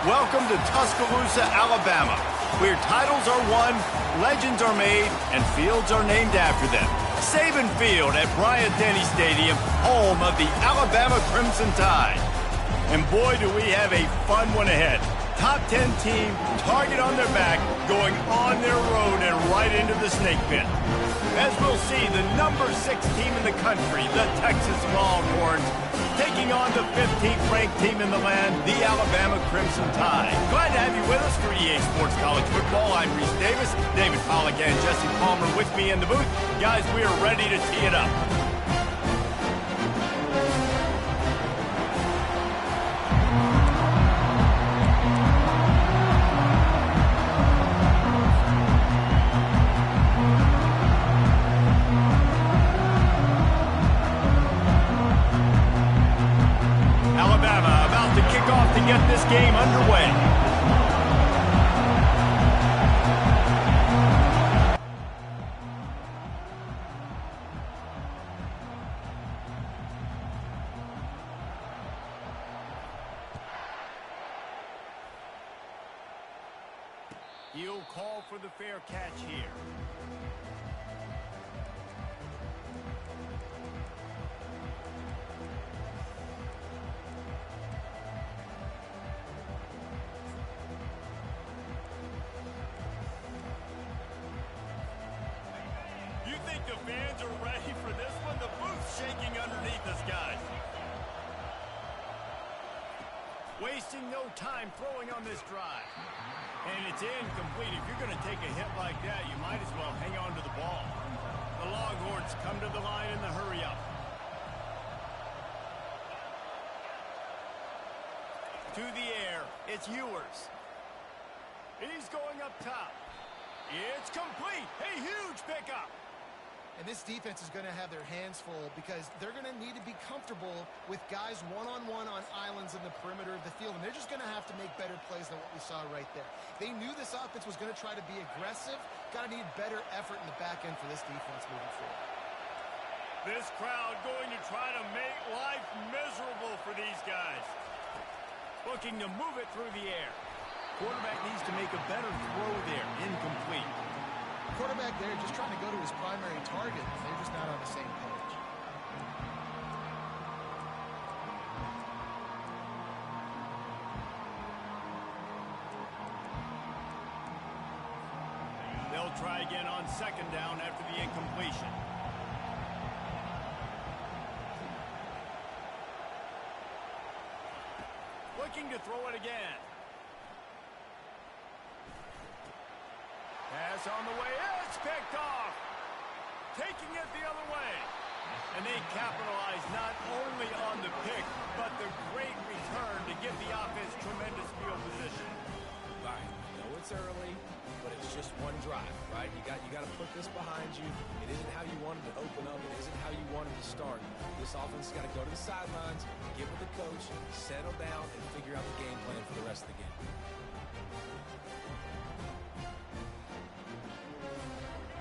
Welcome to Tuscaloosa, Alabama, where titles are won, legends are made, and fields are named after them. Saban Field at Bryant-Denny Stadium, home of the Alabama Crimson Tide. And boy, do we have a fun one ahead. Top 10 team, target on their back, going on their road and right into the snake pit. As we'll see, the number 6 team in the country, the Texas Longhorns, taking on the 15th ranked team in the land, the Alabama Crimson Tide. Glad to have you with us for EA Sports College Football. I'm Reese Davis, David Pollack and Jesse Palmer with me in the booth. Guys, we are ready to tee it up. To get this game underway. He'll call for the fair catch here. The fans are ready for this one. The booth's shaking underneath us, guys. Wasting no time throwing on this drive. And it's incomplete. If you're going to take a hit like that, you might as well hang on to the ball. The Longhorns come to the line in the hurry-up. to the air. It's Ewers. He's going up top. It's complete. A huge pickup. And this defense is going to have their hands full because they're going to need to be comfortable with guys one-on-one on islands in the perimeter of the field. And they're just going to have to make better plays than what we saw right there. They knew this offense was going to try to be aggressive. Got to need better effort in the back end for this defense moving forward. This crowd going to try to make life miserable for these guys. Looking to move it through the air. Quarterback needs to make a better throw there. Incomplete. Quarterback there just trying to go to his primary target, and they're just not on the same page. They'll try again on second down after the incompletion. Looking to throw it again. Pass on the way. It's picked off. Taking it the other way. And they capitalize not only on the pick, but the great return to give the offense tremendous field position. Right. I know it's early, but it's just one drive, right? You got to put this behind you. It isn't how you wanted to open up. It isn't how you wanted to start. This offense has got to go to the sidelines, get with the coach, settle down, and figure out the game plan for the rest of the game.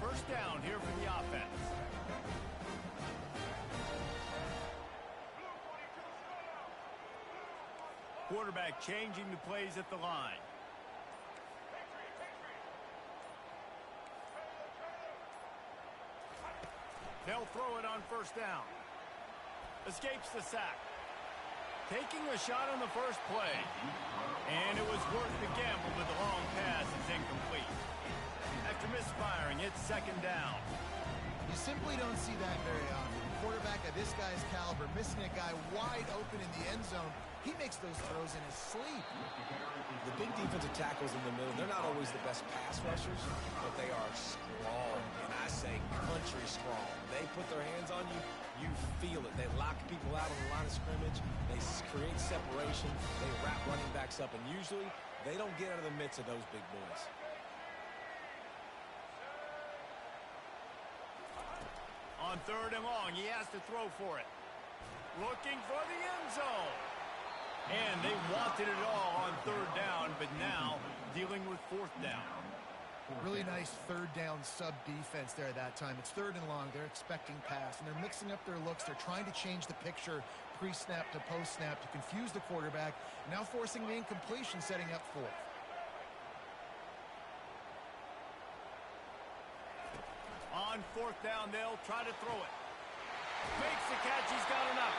First down here for the offense. Quarterback changing the plays at the line. They'll throw it on first down. Escapes the sack. Taking a shot on the first play. And it was worth the gamble, but the long pass is incomplete. After misfiring, it's second down. You simply don't see that very often. A quarterback of this guy's caliber missing a guy wide open in the end zone. He makes those throws in his sleep. The big defensive tackles in the middle, they're not always the best pass rushers, but they are strong, and I say country strong. They put their hands on you, you feel it. They lock people out on the line of scrimmage. They create separation. They wrap running backs up, and usually they don't get out of the midst of those big boys. On third and long, he has to throw for it. Looking for the end zone. And they wanted it all on third down, but now dealing with fourth down. Really nice third down sub defense there at that time. It's third and long. They're expecting pass, and they're mixing up their looks. They're trying to change the picture pre-snap to post-snap to confuse the quarterback, now forcing the incompletion, setting up fourth. On fourth down, they'll try to throw it. Makes the catch. He's got enough.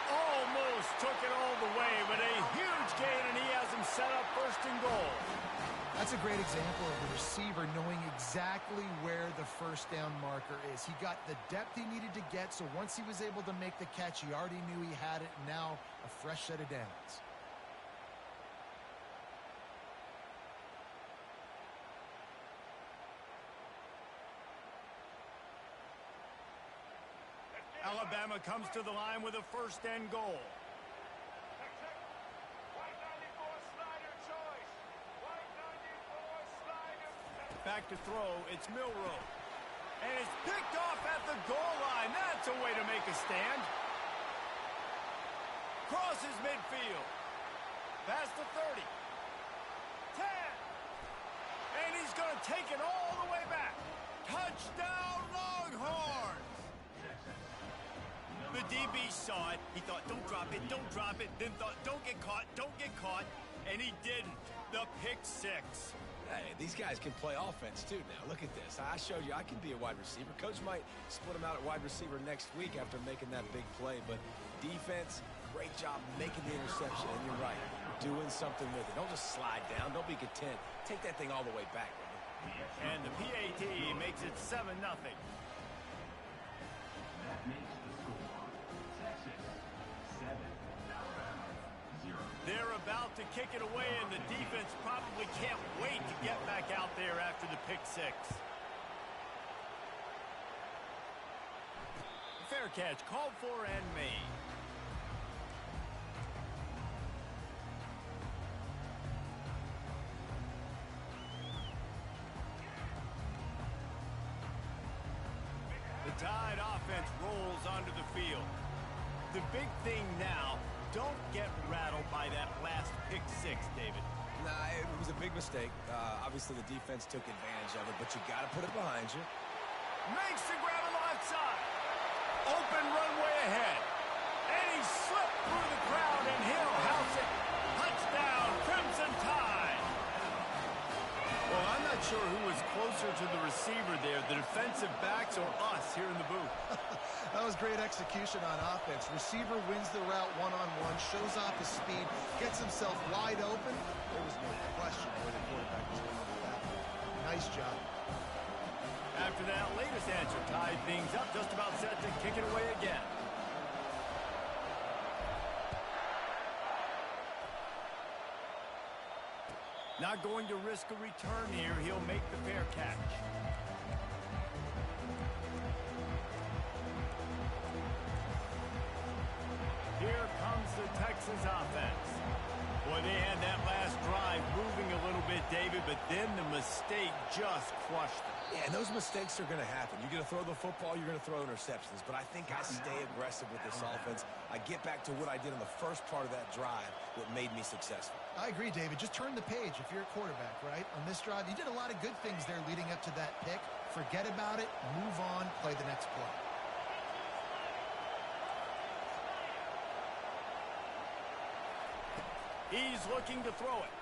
Almost took it all the way, but a huge gain, and he has him set up first and goal. That's a great example of the receiver knowing exactly where the first down marker is. He got the depth he needed to get, so once he was able to make the catch, he already knew he had it, and now a fresh set of downs. Alabama comes to the line with a first and goal. Back to throw, it's Milroe. And it's picked off at the goal line. That's a way to make a stand. Crosses midfield. Past the 30. 10. And he's going to take it all the way back. Touchdown, Longhorns! The DB saw it. He thought, don't drop it, don't drop it. Then thought, don't get caught, don't get caught. And he didn't. The pick six. Hey, these guys can play offense, too, now. Look at this. I showed you I can be a wide receiver. Coach might split him out at wide receiver next week after making that big play. But defense, great job making the interception. And you're right, doing something with it. Don't just slide down. Don't be content. Take that thing all the way back. And the PAT makes it 7-0. That makes the score Texas 7, Alabama 0. They're about to kick it away, and the defense probably can't wait to get back out there after the pick six. Fair catch, called for and made. Tide offense rolls onto the field. The big thing now, don't get rattled by that last pick six, David. Nah, it was a big mistake. Obviously, the defense took advantage of it, but you got to put it behind you. Makes the grab on the left side. Open runway ahead. And he slipped through the crowd, and he'll house it. Touchdown, Crimson Tide. Well, I'm not sure who was closer to the receiver there, the defensive backs or us here in the booth. That was great execution on offense. Receiver wins the route one-on-one, shows off his speed, gets himself wide open. There was no question where the quarterback was going to do that. Nice job. After that latest answer tied things up, just about set to kick it away again. Not going to risk a return here. He'll make the fair catch. Here comes the Texas offense. Boy, they had that last drive moving a little bit, David, but then the mistake just crushed them. Yeah, and those mistakes are going to happen. You're going to throw the football, you're going to throw interceptions. But I think I stay aggressive with this offense. I get back to what I did in the first part of that drive, what made me successful. I agree, David. Just turn the page if you're a quarterback, right? On this drive, you did a lot of good things there leading up to that pick. Forget about it, move on, play the next play. He's looking to throw it.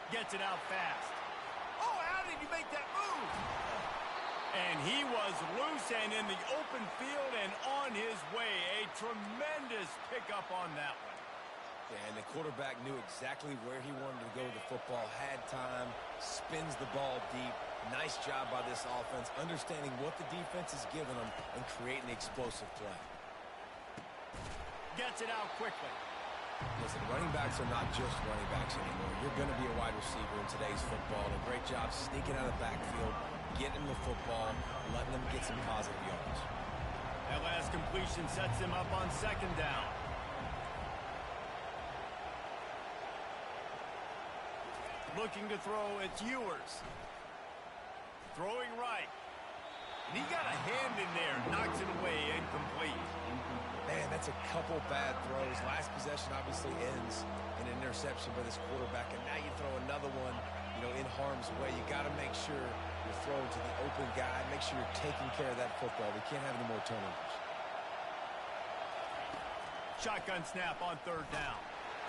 Gets it out fast. Oh, how did he make that move? And he was loose and in the open field and on his way. A tremendous pickup on that one. Yeah, and the quarterback knew exactly where he wanted to go with the football, had time, spins the ball deep. Nice job by this offense, understanding what the defense is giving them and creating the explosive play. Gets it out quickly. Listen, running backs are not just running backs anymore. You're going to be a wide receiver in today's football. And a great job sneaking out of the backfield, getting the football, letting them get some positive yards. That last completion sets him up on second down. Looking to throw, it's Ewers. Throwing right. And he got a hand in there, knocks it away, incomplete. Man, that's a couple bad throws. Last possession obviously ends in an interception by this quarterback, and now you throw another one, in harm's way. You got to make sure you're throwing to the open guy. Make sure you're taking care of that football. We can't have any more turnovers. Shotgun snap on third down.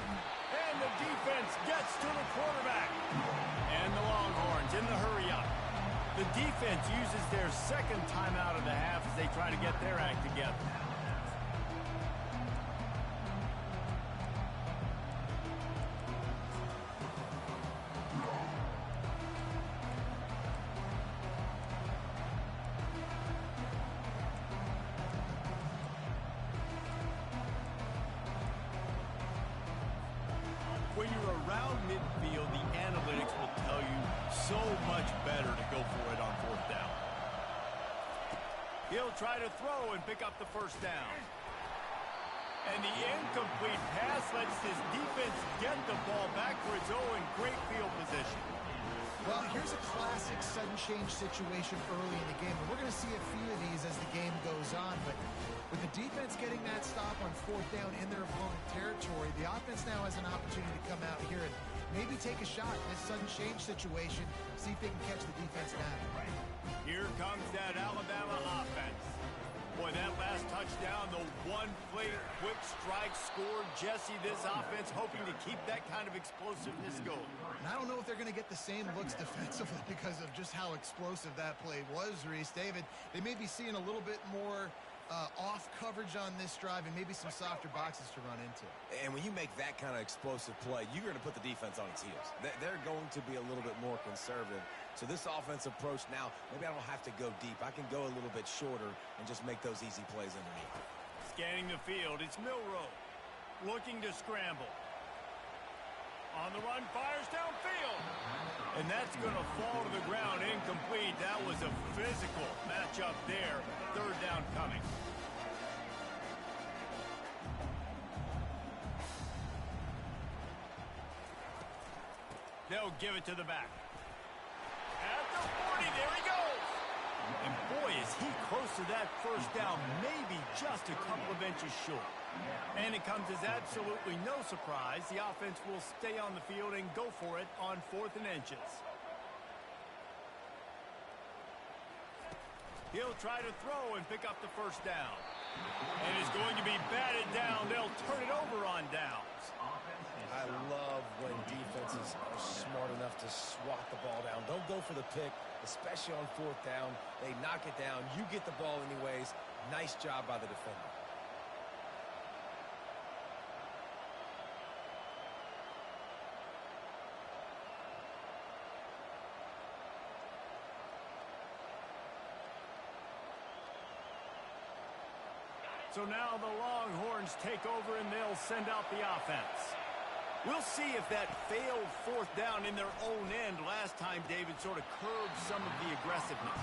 And the defense gets to the quarterback. And the Longhorns in the hurry-up. The defense uses their second timeout of the half as they try to get their act together. When you're around midfield, the analytics will tell you so much better to go for it on fourth down. He'll try to throw and pick up the first down. And the incomplete pass lets his defense get the ball back for its own great field position. Well, here's a classic sudden change situation early in the game. And we're going to see a few of these as the game goes on. But with the defense getting that stop on fourth down in their opponent territory, the offense now has an opportunity to come out here and maybe take a shot in this sudden change situation, see if they can catch the defense now. Here comes that Alabama offense. Boy, that last touchdown, the one-play quick strike score. Jesse, this offense hoping to keep that kind of explosiveness going. And I don't know if they're going to get the same looks defensively because of just how explosive that play was, Reese. David, they may be seeing a little bit more off coverage on this drive and maybe some softer boxes to run into. And when you make that kind of explosive play, you're going to put the defense on its heels. They're going to be a little bit more conservative. So this offensive approach now, maybe I don't have to go deep. I can go a little bit shorter and just make those easy plays underneath. Scanning the field, it's Milroe looking to scramble. On the run, fires downfield. And that's going to fall to the ground incomplete. That was a physical matchup there. Third down coming. They'll give it to the back. At the 40, there he goes. And boy, is he close to that first down, maybe just a couple of inches short. And it comes as absolutely no surprise. The offense will stay on the field and go for it on 4th and inches. He'll try to throw and pick up the first down. And it's going to be batted down. They'll turn it over on downs. I love when defenses are smart enough to swat the ball down. Don't go for the pick, especially on 4th down. They knock it down. You get the ball anyways. Nice job by the defender. So now the Longhorns take over and they'll send out the offense. We'll see if that failed 4th down in their own end last time, David, sort of curbed some of the aggressiveness.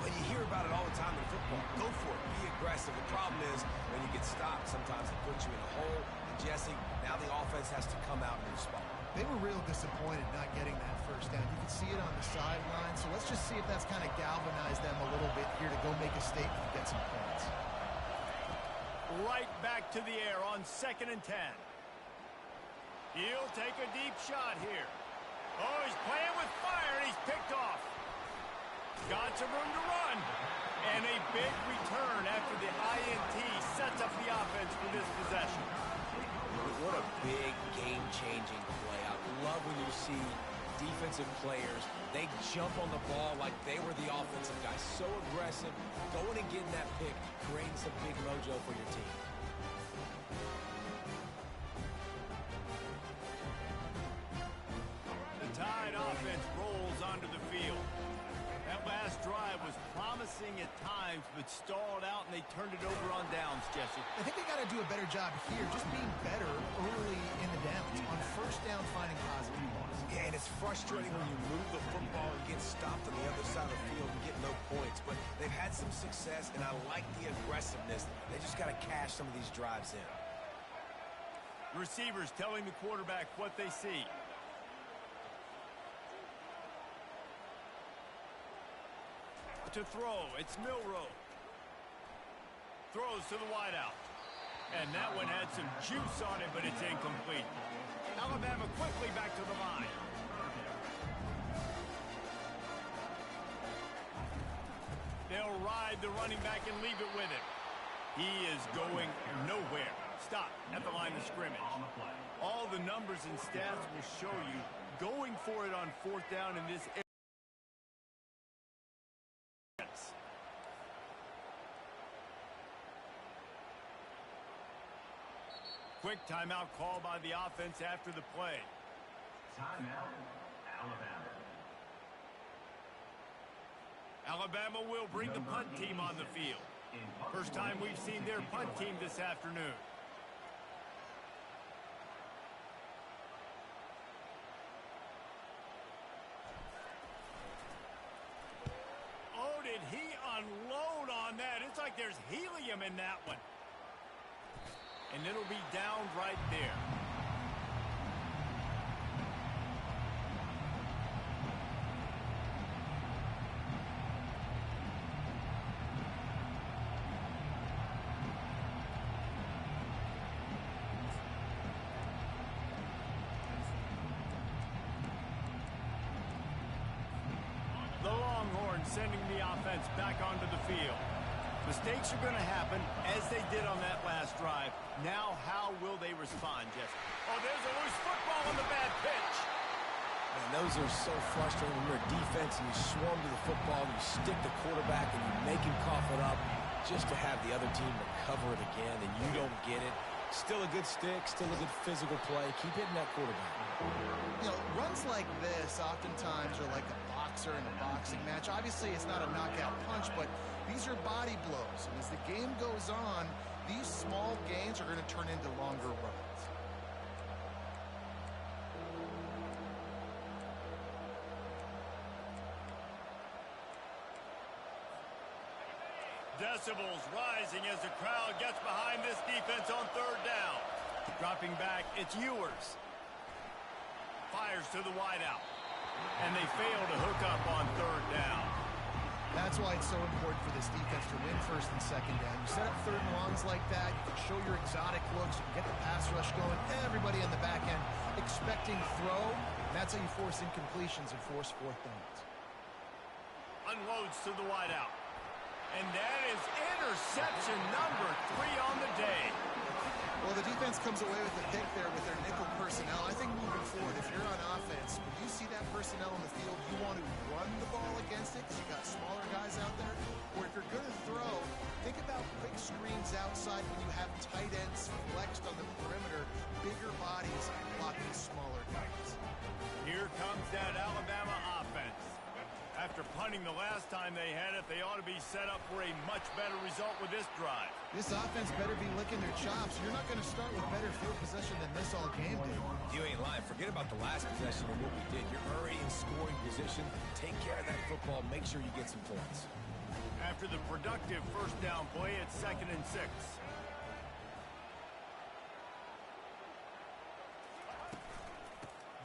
Well, you hear about it all the time in football. Go for it. Be aggressive. The problem is when you get stopped, sometimes it puts you in a hole. And Jesse, now the offense has to come out and respond. They were real disappointed not getting that first down. You can see it on the sideline. So let's just see if that's kind of galvanized them a little bit here to go make a statement and get some points. Right back to the air on 2nd and 10. He'll take a deep shot here. Oh, he's playing with fire, and he's picked off. Got some room to run. And a big return after the INT sets up the offense for this possession. What a big game-changing play. I love when you see defensive players, they jump on the ball like they were the offensive guys. So aggressive, going and getting that pick, creating some big mojo for your team. The Tide offense rolls onto the field. That last drive was promising at times, but stalled out, and they turned it over on downs, Jesse. I think they got to do a better job here, just being better early in the downs. On 1st down, finding positive points. Yeah, and it's frustrating when you move the football and get stopped on the other side of the field and get no points. But they've had some success, and I like the aggressiveness. They just got to cash some of these drives in. Receivers telling the quarterback what they see. To throw, it's Milroe. Throws to the wideout. And that one had some juice on it, but it's incomplete. Alabama quickly back to the line. They'll ride the running back and leave it with him. He is going nowhere. Stop at the line of scrimmage. All the numbers and stats will show you going for it on 4th down in this area. Quick timeout call by the offense after the play. Timeout, Alabama. Alabama will bring the punt team on the field. First time we've seen their punt team this afternoon. Oh, did he unload on that? It's like there's helium in that one. And it'll be down right there. The Longhorns sending the offense back onto the field. Mistakes are going to happen, as they did on that last drive. Now, how will they respond, Jesse? Oh, there's a loose football on the bad pitch. Man, those are so frustrating when you're a defense and you swarm to the football, and you stick the quarterback, and you make him cough it up just to have the other team recover it again, and you don't get it. Still a good stick, still a good physical play. Keep hitting that quarterback. You know, runs like this oftentimes are like a boxer in a boxing match. Obviously, it's not a knockout punch, but these are body blows. And as the game goes on, these small gains are going to turn into longer runs. Decibels rising as the crowd gets behind this defense on 3rd down. Dropping back, it's Ewers. Fires to the wideout. And they fail to hook up on 3rd down. that's why it's so important for this defense to win first and second down. You set up third and longs like that, you can show your exotic looks, you can get the pass rush going, everybody on the back end expecting throw, and that's how you force incompletions and force fourth downs. Unloads to the wideout. And that is interception number 3 on the day. Well, the defense comes away with a pick there with their nickel personnel. I think moving forward, if you're on offense, when you see that personnel on the field, you want to run the ball against it because you got smaller guys out there. Or if you're going to throw, think about quick screens outside when you have tight ends flexed on the perimeter, bigger bodies blocking smaller guys. Here comes that Alabama offense. After punting the last time they had it, they ought to be set up for a much better result with this drive. This offense better be licking their chops. You're not going to start with better field possession than this all game, dude. You ain't lying. Forget about the last possession and what we did. You're already in scoring position. Take care of that football. Make sure you get some points. After the productive first down play, it's 2nd and 6.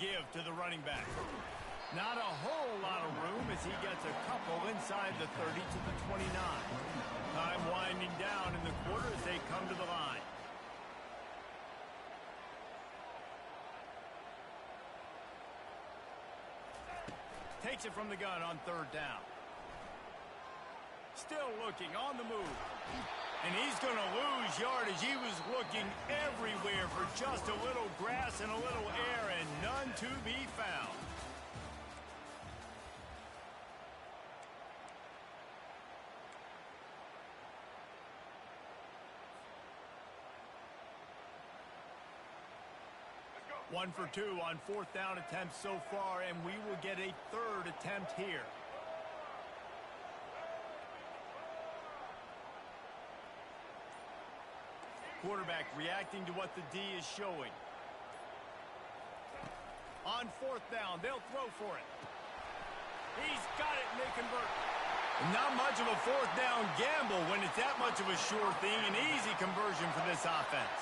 Give to the running back. Not a whole lot of room as he gets a couple inside the 30 to the 29. Time winding down in the quarter as they come to the line. Takes it from the gun on 3rd down. Still looking on the move. And he's going to lose yardage. He was looking everywhere for just a little grass and a little air, and none to be found. One for 2 on 4th down attempts so far, and we will get a 3rd attempt here. Quarterback reacting to what the D is showing. On 4th down, they'll throw for it. He's got it, and they convert. Not much of a 4th down gamble when it's that much of a sure thing, an easy conversion for this offense.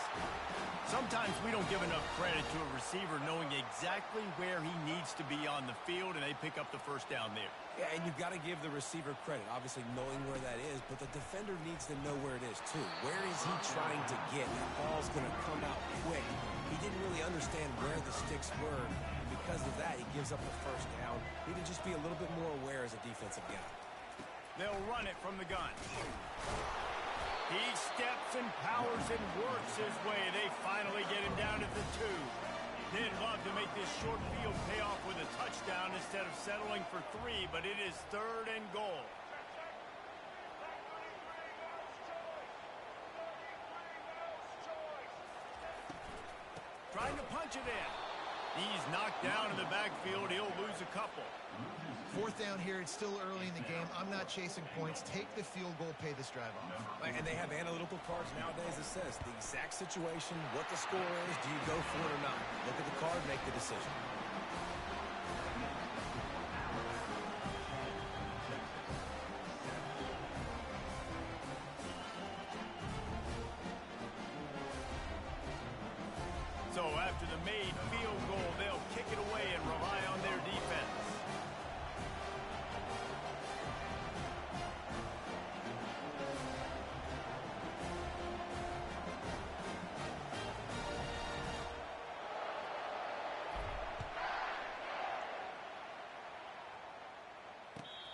Sometimes we don't give enough credit to a receiver knowing exactly where he needs to be on the field, and they pick up the first down there. Yeah, and you've got to give the receiver credit, obviously knowing where that is, but the defender needs to know where it is too. Where is he trying to get? That ball's going to come out quick. He didn't really understand where the sticks were, and because of that, he gives up the first down. Need to just be a little bit more aware as a defensive guy. They'll run it from the gun. He steps and powers and works his way. They finally get him down at the 2. They'd love to make this short field pay off with a touchdown instead of settling for 3, but it is 3rd and goal. Trying to punch it in. He's knocked down in the backfield. He'll lose a couple. 4th down here. It's still early in the game. I'm not chasing points. Take the field goal, pay this drive off. And they have analytical cards nowadays that says the exact situation, what the score is, do you go for it or not? Look at the card, make the decision. So after the made field goal, they'll kick it away and rely on their defense.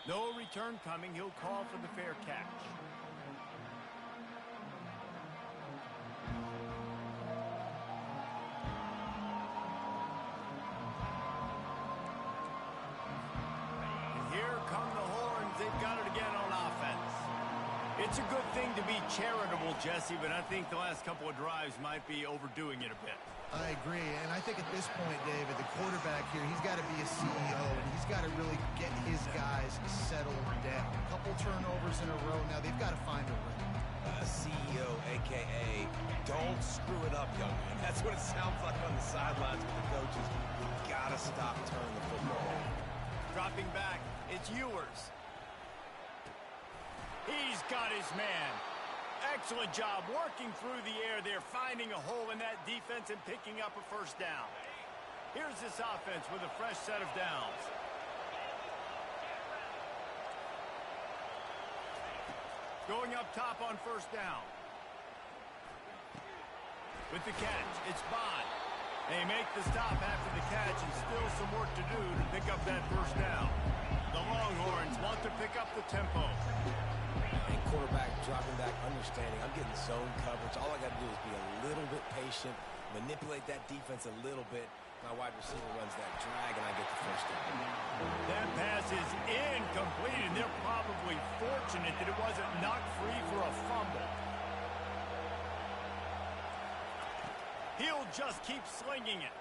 No return coming. He'll call for the fair catch. And here come the horns. They've got it again on offense. It's a good thing to be charitable, Jesse, but I think the last couple of drives might be overdoing it a bit. I agree, and I think at this point, David, the quarterback here, he's got to be a CEO, and he's got to really get his guys settled down. A couple turnovers in a row now. They've got to find a rhythm. CEO, a.k.a. don't screw it up, young man. That's what it sounds like on the sidelines with the coaches. You've got to stop turning the football. Dropping back, it's Ewers. He's got his man. Excellent job working through the air there, finding a hole in that defense and picking up a first down. Here's this offense with a fresh set of downs. Going up top on first down. With the catch, it's Bond. They make the stop after the catch and still some work to do to pick up that first down. The Longhorns want to pick up the tempo. And quarterback dropping back, understanding I'm getting zone coverage. All I got to do is be a little bit patient, manipulate that defense a little bit. My wide receiver runs that drag, and I get the first down. That pass is incomplete, and they're probably fortunate that it wasn't knocked free for a fumble. He'll just keep slinging it.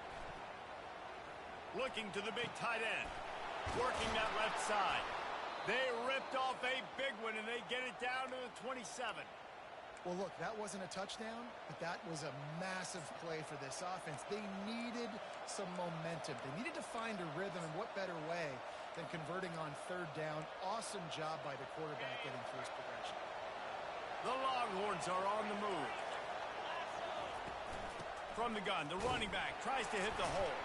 Looking to the big tight end. Working that left side. They ripped off a big one, and they get it down to the 27. Well, look, that wasn't a touchdown, but that was a massive play for this offense. They needed some momentum. They needed to find a rhythm, and what better way than converting on third down. Awesome job by the quarterback getting through his progression. The Longhorns are on the move. From the gun, the running back tries to hit the hole.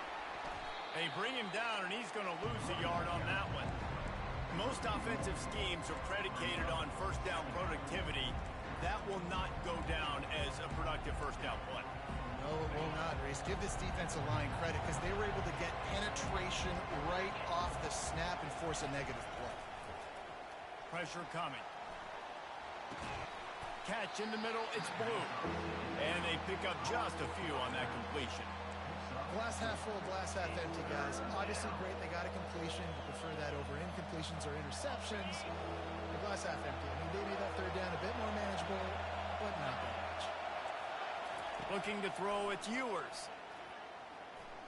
They bring him down, and he's going to lose a yard on that one. Most offensive schemes are predicated on first down productivity. That will not go down as a productive first down play. No, it will not, Reese. Give this defensive line credit because they were able to get penetration right off the snap and force a negative play. Pressure coming. Catch in the middle, it's Blue. And they pick up just a few on that completion. Glass half full, glass half empty, guys. Obviously great, they got a completion. You prefer that over incompletions or interceptions. The glass half empty. I mean, they made that third down a bit more manageable, but not that much. Looking to throw, it's Ewers.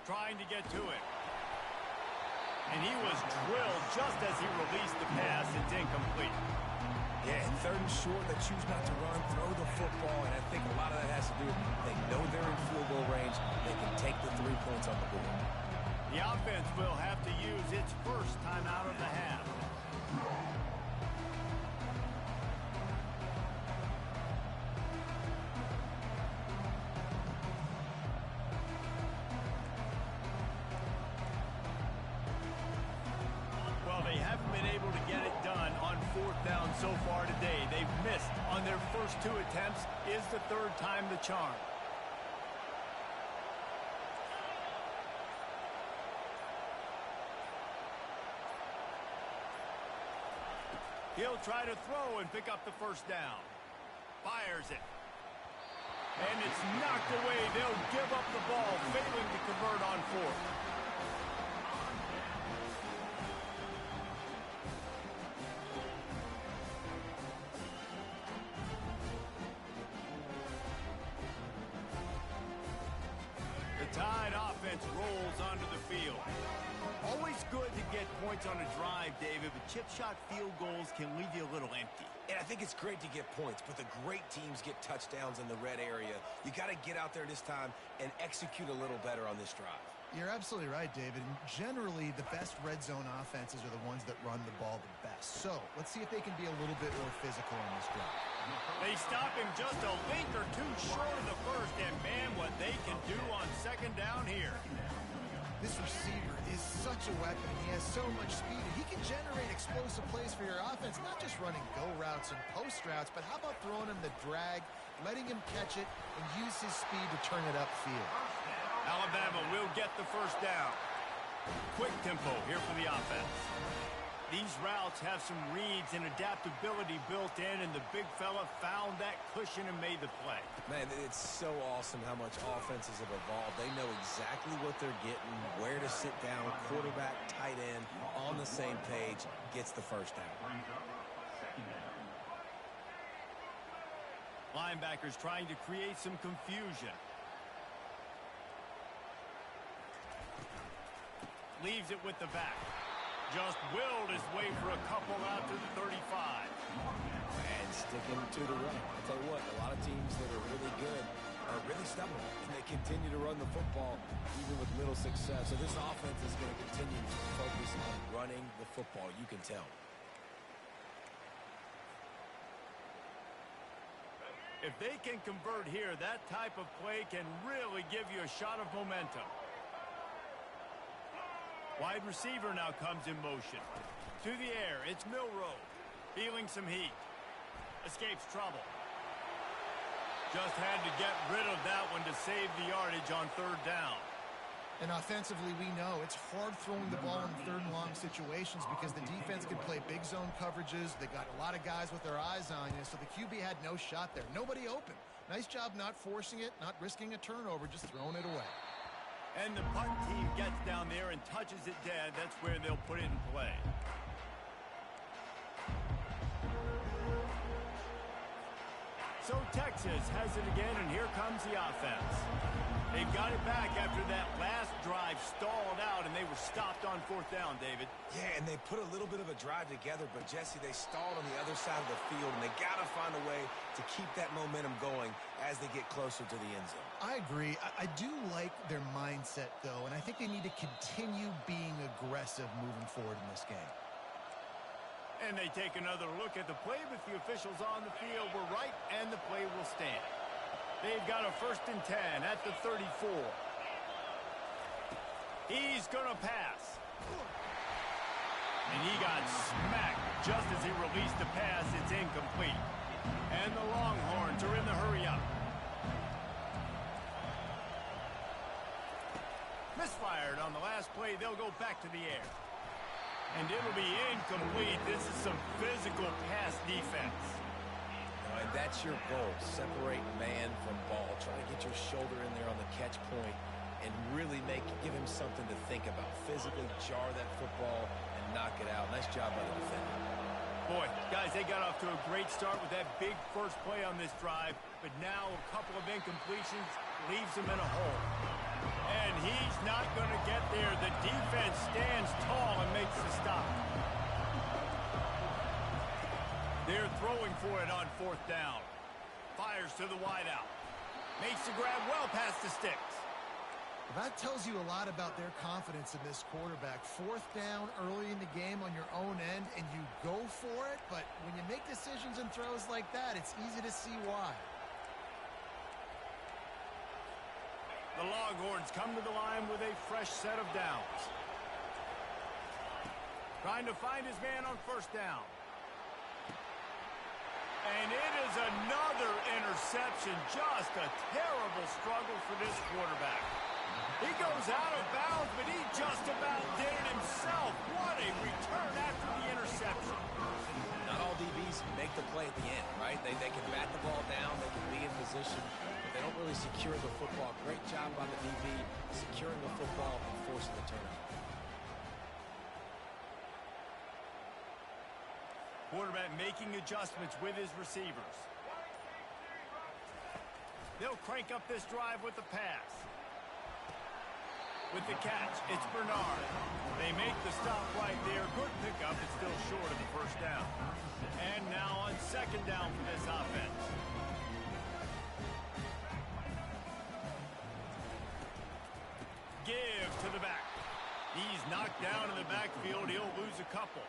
Trying to get to it. And he was drilled just as he released the pass. It's incomplete. Yeah, third and short, they choose not to run, throw the football, and I think a lot of that has to do with they know they're in field goal range. They can take the 3 points on the board. The offense will have to use its first time out of the half. Well, they haven't been able to get it done on fourth down so far today. They've missed on their first 2 attempts. Is the third time the charm? He'll try to throw and pick up the first down. Fires it. And it's knocked away. They'll give up the ball, failing to convert on fourth. Tide offense rolls onto the field. Always good to get points on a drive, David, but chip shot field goals can leave you a little empty. And I think it's great to get points, but the great teams get touchdowns in the red area. You got to get out there this time and execute a little better on this drive. You're absolutely right, David. And generally, the best red zone offenses are the ones that run the ball the best. So let's see if they can be a little bit more physical on this drive. They stop him just a length or two short of the first, and man, what they can do on second down here. This receiver is such a weapon. He has so much speed. He can generate explosive plays for your offense, not just running go routes and post routes, but how about throwing him the drag, letting him catch it, and use his speed to turn it upfield. Alabama will get the first down. Quick tempo here for the offense. These routes have some reads and adaptability built in, and the big fella found that cushion and made the play. Man, it's so awesome how much offenses have evolved. They know exactly what they're getting, where to sit down, quarterback, tight end, on the same page, gets the first down. Linebackers trying to create some confusion. Leaves it with the back. Just willed his way for a couple out to the 35. And sticking to the run. I'll tell you what, a lot of teams that are really good are really stubborn, and they continue to run the football even with little success. So this offense is going to continue to focus on running the football. You can tell. If they can convert here, that type of play can really give you a shot of momentum. Wide receiver now comes in motion. To the air, it's Milroe. Feeling some heat. escapes trouble. Just had to get rid of that one to save the yardage on third down. And offensively, we know it's hard throwing the ball in third and long situations because the defense can play big zone coverages. They got a lot of guys with their eyes on you, so the QB had no shot there. Nobody open. Nice job not forcing it, not risking a turnover, just throwing it away. And the punt team gets down there and touches it dead. That's where they'll put it in play. So Texas has it again, and here comes the offense. They've got it back after that last drive stalled out, and they were stopped on fourth down, David. Yeah, and they put a little bit of a drive together, but, Jesse, they stalled on the other side of the field, and they got to find a way to keep that momentum going as they get closer to the end zone. I agree. I do like their mindset, though, and I think they need to continue being aggressive moving forward in this game. And they take another look at the play with the officials on the field. We're right, and the play will stand. They've got a 1st and 10 at the 34. He's going to pass. And he got smacked just as he released the pass. It's incomplete. And the Longhorns are in the hurry-up. Misfired on the last play. They'll go back to the air. And it'll be incomplete. This is some physical pass defense. And that's your goal. Separate man from ball. Try to get your shoulder in there on the catch point and really give him something to think about. Physically jar that football and knock it out. Nice job by the defender. Boy, guys, they got off to a great start with that big first play on this drive. But now a couple of incompletions leaves them in a hole. And he's not going to get there. The defense stands tall and makes the stop. They're throwing for it on fourth down. Fires to the wideout. Makes the grab well past the sticks. That tells you a lot about their confidence in this quarterback. Fourth down early in the game on your own end, and you go for it. But when you make decisions and throws like that, it's easy to see why. The Longhorns come to the line with a fresh set of downs. Trying to find his man on first down. And it is another interception. Just a terrible struggle for this quarterback. He goes out of bounds, but he just about did it himself. What a return after the interception. Not all DBs make the play at the end, right? They can bat the ball down, they can be in position, but they don't really secure the football. Great job by the DB securing the football and forcing the turnover. Quarterback making adjustments with his receivers. They'll crank up this drive with the pass. With the catch, it's Bernard. They make the stop right there. Good pickup. It's still short of the first down. And now on second down for this offense. Give to the back. He's knocked down in the backfield. He'll lose a couple.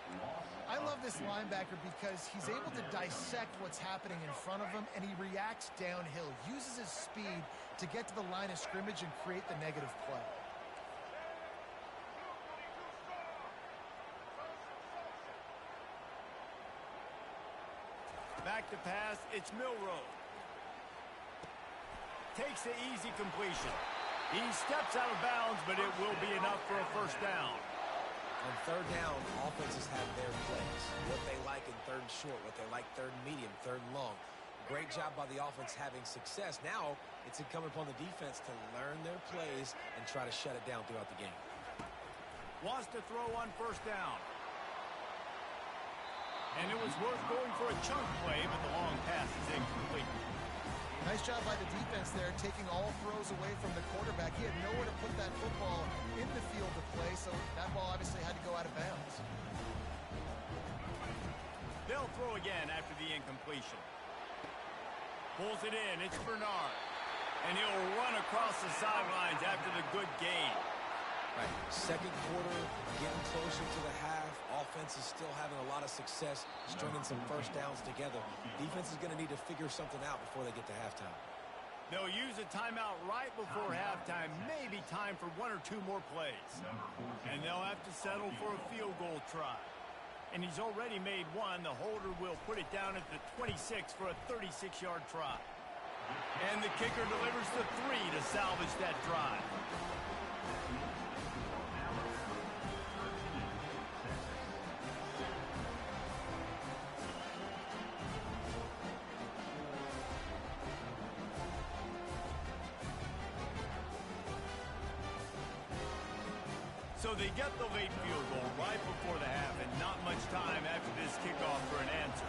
I love this linebacker because he's able to dissect what's happening in front of him, and he reacts downhill, uses his speed to get to the line of scrimmage and create the negative play. Back to pass, it's Milroe. Takes the easy completion. He steps out of bounds, but it will be enough for a first down. On third down, offenses have their plays. What they like in third and short, what they like third and medium, third and long. Great job by the offense having success. Now it's incumbent upon the defense to learn their plays and try to shut it down throughout the game. Wants to throw on first down. And it was worth going for a chunk play, but the long pass is incomplete. Nice job by the defense there, taking all throws away from the quarterback. He had nowhere to put that football in the field to play, so that ball obviously had to go out of bounds. They'll throw again after the incompletion. Pulls it in. It's Bernard. And he'll run across the sidelines after the good gain. Right. Second quarter, getting closer to the half. Offense is still having a lot of success stringing some first downs together. Defense is going to need to figure something out before they get to halftime. They'll use a timeout right before halftime. Maybe time for one or two more plays. And they'll have to settle for a field goal try. And he's already made one. The holder will put it down at the 26 for a 36-yard try. And the kicker delivers the 3 to salvage that drive. So they get the late field goal right before the half, and not much time after this kickoff for an answer.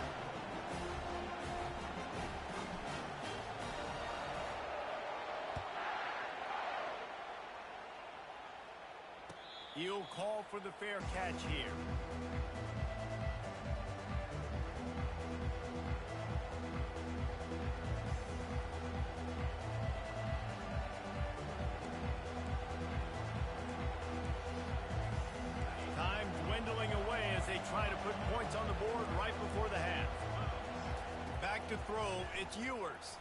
He'll call for the fair catch here. Dwindling away as they try to put points on the board right before the half. Back to throw, it's Ewers.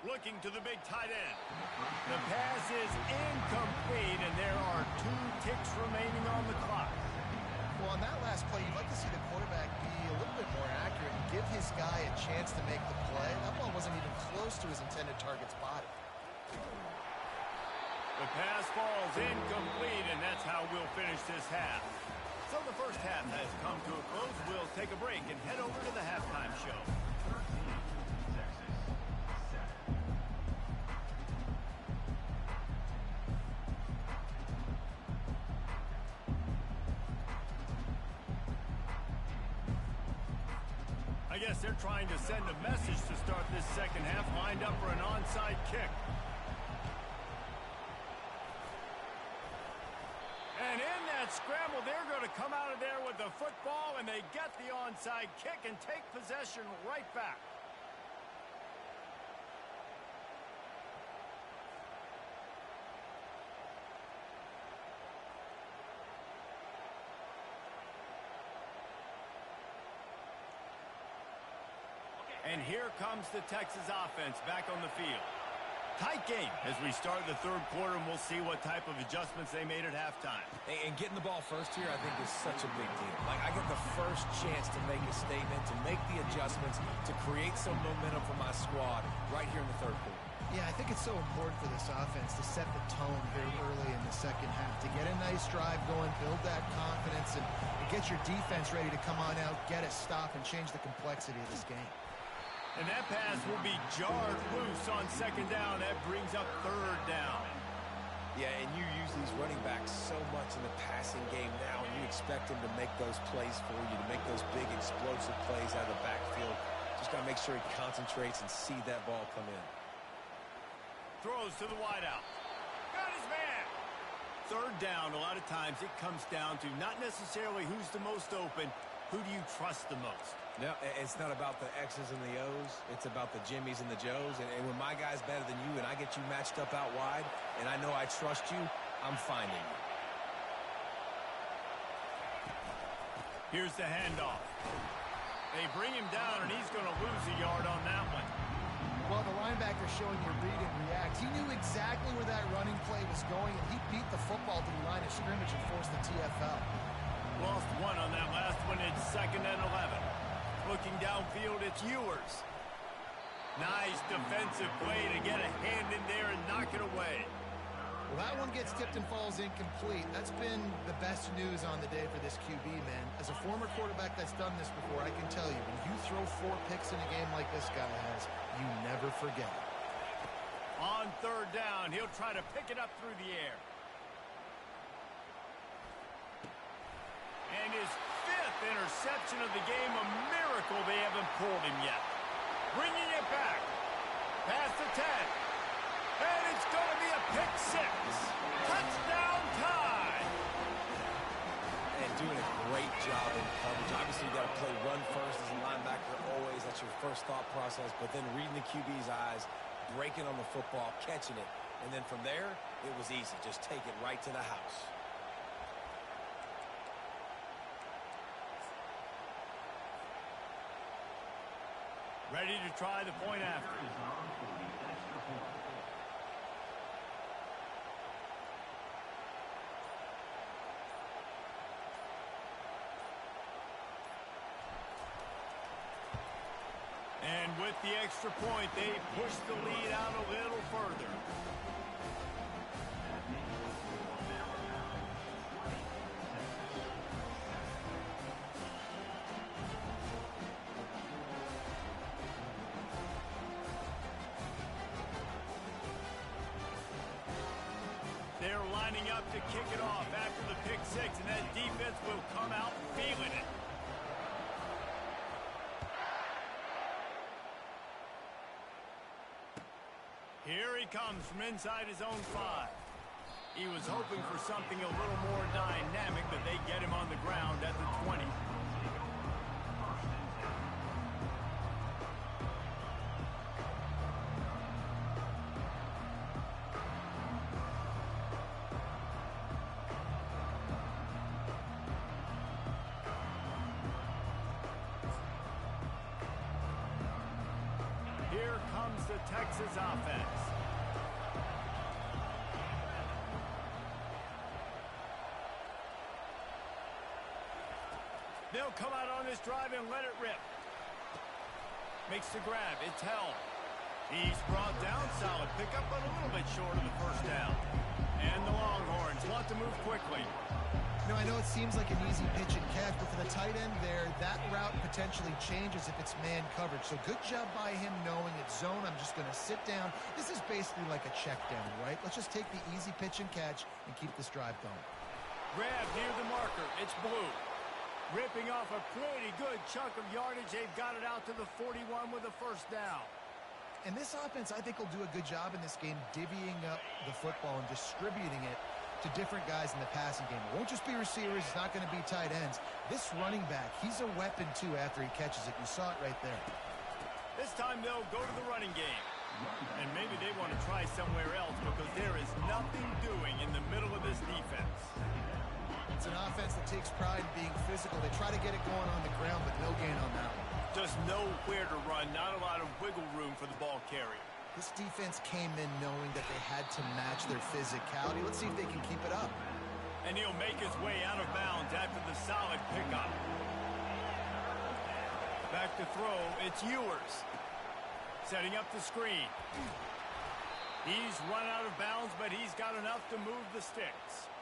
Looking to the big tight end. The pass is incomplete, and there are 2 ticks remaining on the clock. Well, on that last play, you'd like to see the quarterback be a little bit more accurate and give his guy a chance to make the play. That ball wasn't even close to his intended target's body. The pass falls incomplete, and that's how we'll finish this half. So the first half has come to a close. We'll take a break and head over to the halftime show. I guess they're trying to send a message to start this second half, lined up for an onside kick. And in that scramble, they're going to come out of there with the football, and they get the onside kick and take possession right back. And here comes the Texas offense back on the field. Tight game as we start the third quarter, and we'll see what type of adjustments they made at halftime. And getting the ball first here, I think, is such a big deal. Like, I get the first chance to make a statement, to make the adjustments, to create some momentum for my squad right here in the third quarter. Yeah, I think it's so important for this offense to set the tone here early in the second half, to get a nice drive going, build that confidence, and get your defense ready to come on out, get a stop, and change the complexity of this game. And that pass will be jarred loose on second down. That brings up third down. Yeah, and you use these running backs so much in the passing game now, and you expect them to make those plays for you, to make those big explosive plays out of the backfield. Just got to make sure he concentrates and see that ball come in. Throws to the wideout. Got his man. Third down, a lot of times it comes down to not necessarily who's the most open, who do you trust the most? No, it's not about the X's and the O's. It's about the Jimmies and the Joes. And when my guy's better than you and I get you matched up out wide and I know I trust you, I'm finding you. Here's the handoff. They bring him down, and he's going to lose a yard on that one. Well, the linebacker showing you read and react. He knew exactly where that running play was going, and he beat the football to the line of scrimmage and forced the TFL. Lost one on that last one. It's 2nd and 11. Looking downfield, it's Ewers. Nice defensive play to get a hand in there and knock it away. Well, that one gets tipped and falls incomplete. That's been the best news on the day for this QB, man. As a former quarterback that's done this before, I can tell you, when you throw 4 picks in a game like this guy has, you never forget it. On third down, he'll try to pick it up through the air. And his 5th interception of the game, a miracle they haven't pulled him yet. Bringing it back. Past the 10. And it's going to be a pick 6. Touchdown time. And doing a great job in coverage. Obviously, you got to play run first as a linebacker always. That's your first thought process. But then reading the QB's eyes, breaking on the football, catching it. And then from there, it was easy. Just take it right to the house. Ready to try the point after. And with the extra point, they push the lead out a little further. They're lining up to kick it off after the pick six, and that defense will come out feeling it. Here he comes from inside his own 5. He was hoping for something a little more dynamic, but they get him on the ground at the 20. Here comes the Texas offense. They'll come out on this drive and let it rip. Makes the grab. It's held. He's brought down. Solid pickup, but a little bit short of the first down. And the Longhorns want to move quickly. You know, I know it seems like an easy pitch and catch, but for the tight end there, that route potentially changes if it's man coverage. So good job by him knowing it's zone. I'm just going to sit down. This is basically like a check down, right? Let's just take the easy pitch and catch and keep this drive going. Grab near the marker. It's Blue. Ripping off a pretty good chunk of yardage. They've got it out to the 41 with a first down. And this offense, I think, will do a good job in this game divvying up the football and distributing it to different guys in the passing game. It won't just be receivers. It's not going to be tight ends. This running back, he's a weapon, too, after he catches it. You saw it right there. This time they'll go to the running game. And maybe they want to try somewhere else because there is nothing doing in the middle of this defense. It's an offense that takes pride in being physical. They try to get it going on the ground, but no gain on that one. Just nowhere to run, not a lot of wiggle room for the ball carrier. This defense came in knowing that they had to match their physicality. Let's see if they can keep it up. And he'll make his way out of bounds after the solid pickup. Back to throw, it's Ewers. Setting up the screen. He's run out of bounds, but he's got enough to move the sticks.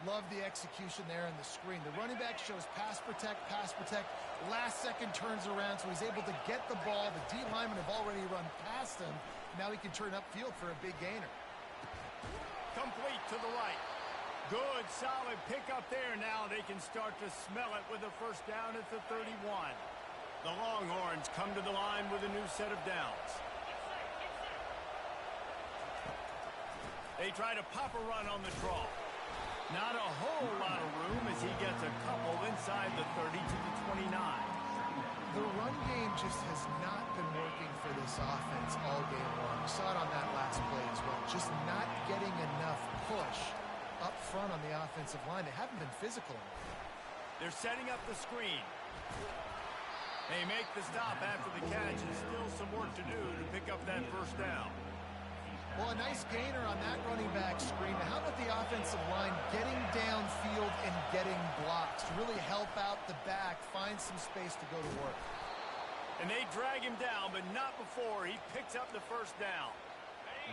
Love the execution there on the screen. The running back shows pass protect, last second turns around, so he's able to get the ball. The D linemen have already run past him. Now he can turn upfield for a big gainer. Complete to the right. Good, solid pickup there. Now they can start to smell it with a first down at the 31. The Longhorns come to the line with a new set of downs. They try to pop a run on the draw. Not a whole lot of room as he gets a couple inside the 30 to the 29. The run game just has not been working for this offense all game long. We saw it on that last play as well. Just not getting enough push up front on the offensive line. They haven't been physical enough. They're setting up the screen. They make the stop after the catch, and still some work to do to pick up that first down. Well, a nice gainer on that running back screen. How about the offensive line getting downfield and getting blocks to really help out the back, find some space to go to work? And they drag him down, but not before he picks up the first down.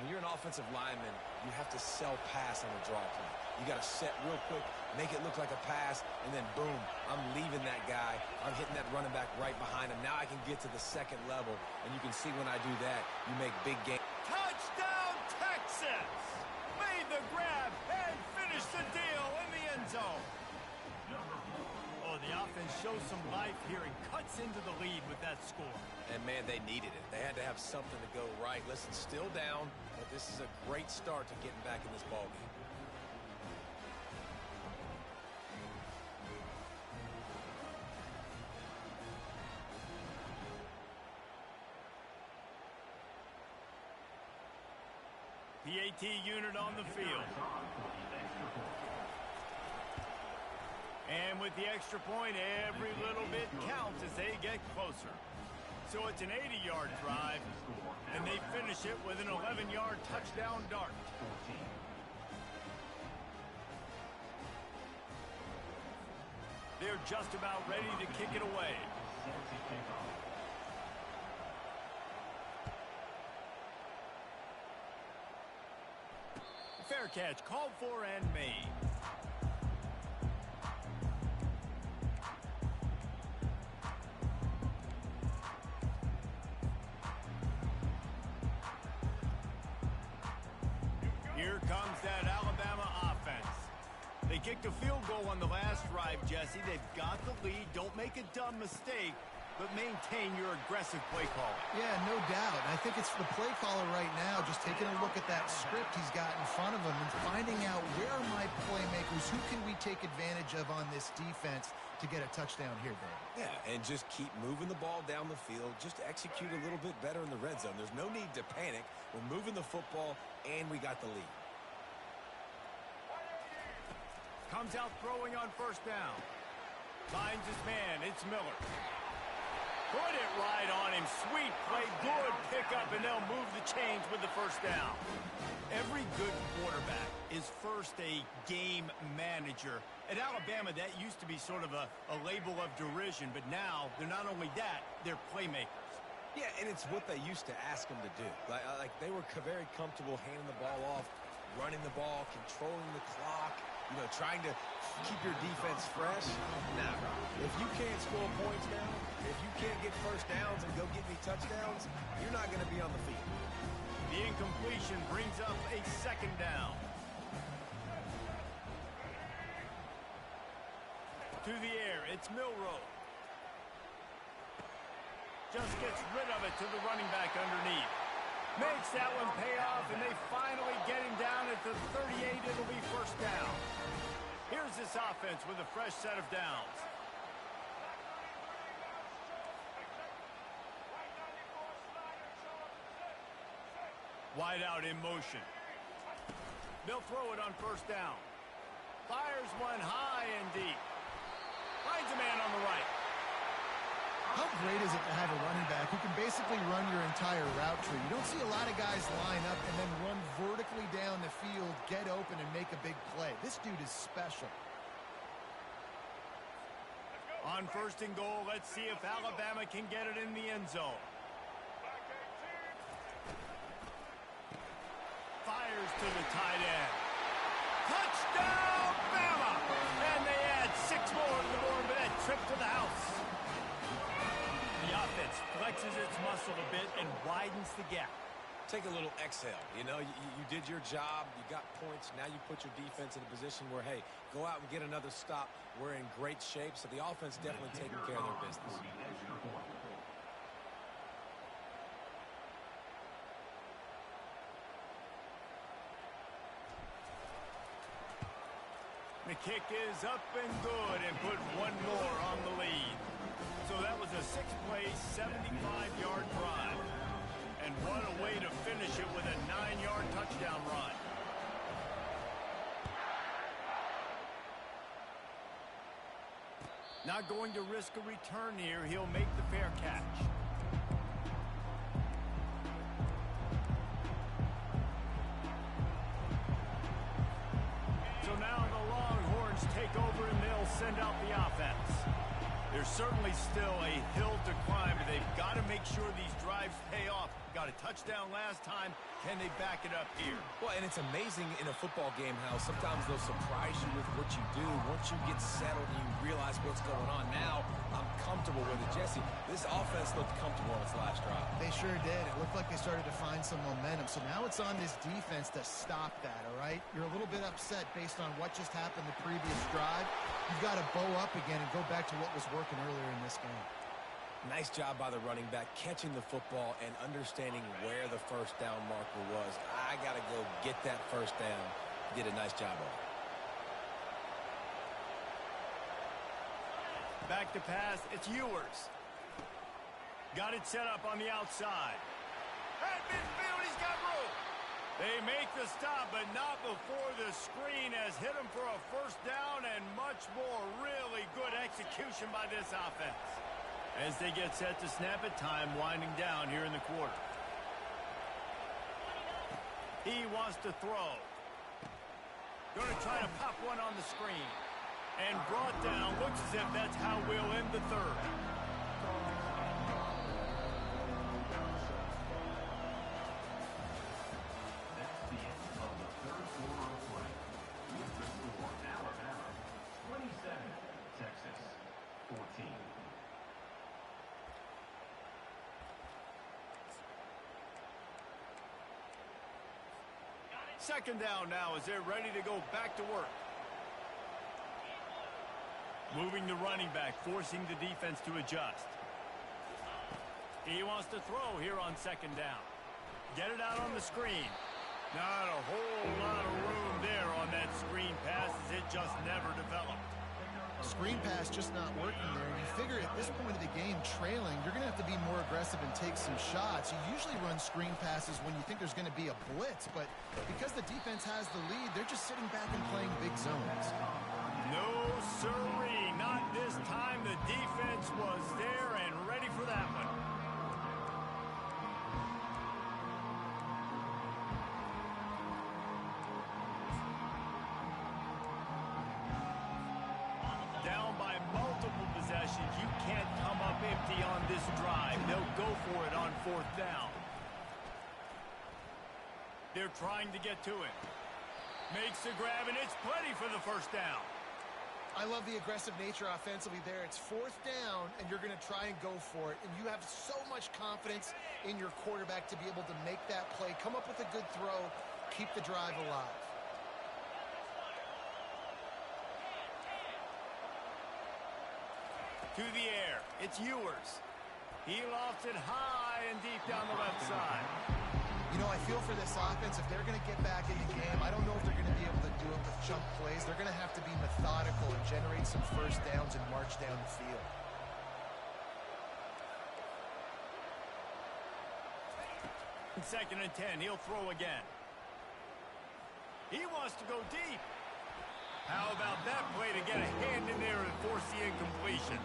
When you're an offensive lineman, you have to sell pass on a draw play. You got to set real quick, make it look like a pass, and then boom, I'm leaving that guy. I'm hitting that running back right behind him. Now I can get to the second level, and you can see when I do that, you make big gains. Touchdown, Texas! Made the grab and finished the deal in the end zone. Oh, the offense shows some life here and cuts into the lead with that score. And, man, they needed it. They had to have something to go right. Listen, still down, but this is a great start to getting back in this ballgame. PAT unit on the field. And with the extra point, every little bit counts as they get closer. So it's an 80-yard drive, and they finish it with an 11-yard touchdown dart. They're just about ready to kick it away. catch called for and made. Here comes that Alabama offense. They kicked a field goal on the last drive, Jesse. They've got the lead. Don't make a dumb mistake, but maintain your aggressive play calling. Yeah, no doubt. I think it's the play caller right now just taking a look at that script he's got in front of him and finding out where are my playmakers, who can we take advantage of on this defense to get a touchdown here, Dave. Yeah, and just keep moving the ball down the field. Just execute a little bit better in the red zone. There's no need to panic. We're moving the football, and we got the lead. Comes out throwing on first down. Finds his man. It's Miller. Put it right on him. Sweet play. Good pickup, and they'll move the chains with the first down. Every good quarterback is first a game manager. At Alabama, that used to be sort of a label of derision, but now they're not only that, they're playmakers. Yeah, and it's what they used to ask them to do. Like they were very comfortable handing the ball off, running the ball, controlling the clock, trying to keep your defense fresh. Nah, if you can't score points now, if you can't get first downs and go get me touchdowns, you're not going to be on the field. The incompletion brings up a second down. To the air, it's Milroe. Just gets rid of it to the running back underneath. Makes that one pay off, and they finally get him down at the 38. It'll be first down. Here's this offense with a fresh set of downs. Wide out in motion. They'll throw it on first down. Fires one high and deep. Finds a man on the right. How great is it to have a running back who can basically run your entire route tree? You don't see a lot of guys line up and then run vertically down the field, get open, and make a big play. This dude is special. On first and goal, let's see if Alabama can get it in the end zone. Fires to the tight end. Touchdown, Bama! And they add 6 more to the board with that trip to the house. The offense flexes its muscle a bit and widens the gap. Take a little exhale. You did your job. You got points. Now you put your defense in a position where, hey, go out and get another stop. We're in great shape, so the offense definitely taking care of their business. The kick is up and good and put one more on the lead. So that was a 6-play, 75-yard drive. And what a way to finish it with a 9-yard touchdown run. Not going to risk a return here. He'll make the fair catch. So now the Longhorns take over and they'll send out the offense. There's certainly still a hill to climb, but they've got to make sure these drives pay off. Got a touchdown last time. Can they back it up here? Well, and it's amazing in a football game how sometimes they'll surprise you with what you do. Once you get settled and you realize what's going on, now I'm comfortable with it. Jesse, this offense looked comfortable on its last drive. They sure did. It looked like they started to find some momentum. So now it's on this defense to stop that, all right? You're a little bit upset based on what just happened the previous drive. You've got to bow up again and go back to what was working earlier in this game. Nice job by the running back, catching the football and understanding where the first down marker was. I got to go get that first down. Did a nice job of it. Back to pass, it's Ewers. Got it set up on the outside. At midfield, he's got room. They make the stop, but not before the screen has hit him for a first down and much more. Really good execution by this offense. As they get set to snap it, time winding down here in the quarter. He wants to throw. Going to try to pop one on the screen. And brought down. Looks as if that's how we'll end the third. That's the end of the third quarter of Second down now as they're ready to go back to work. Moving the running back, forcing the defense to adjust. He wants to throw here on second down. Get it out on the screen. Not a whole lot of room there on that screen pass as it just never developed. Screen pass just not working there. And you figure at this point of the game, trailing, you're going to have to be more aggressive and take some shots. You usually run screen passes when you think there's going to be a blitz, but because the defense has the lead, they're just sitting back and playing big zones. No, sirree. Not this time. The defense was there and ready for that one. Down by multiple possessions. You can't come up empty on this drive. They'll go for it on fourth down. They're trying to get to it. Makes the grab, and it's plenty for the first down. I love the aggressive nature offensively there. It's fourth down, and you're going to try and go for it. And you have so much confidence in your quarterback to be able to make that play, come up with a good throw, keep the drive alive. To the air, it's Ewers. He lofts it high and deep down the left side. You know, I feel for this offense, if they're going to get back in the game, I don't know if they're going to be able to do it with jump plays. They're going to have to be methodical and generate some first downs and march down the field. Second and 10, he'll throw again. He wants to go deep. How about that play to get a hand in there and force the incompletion?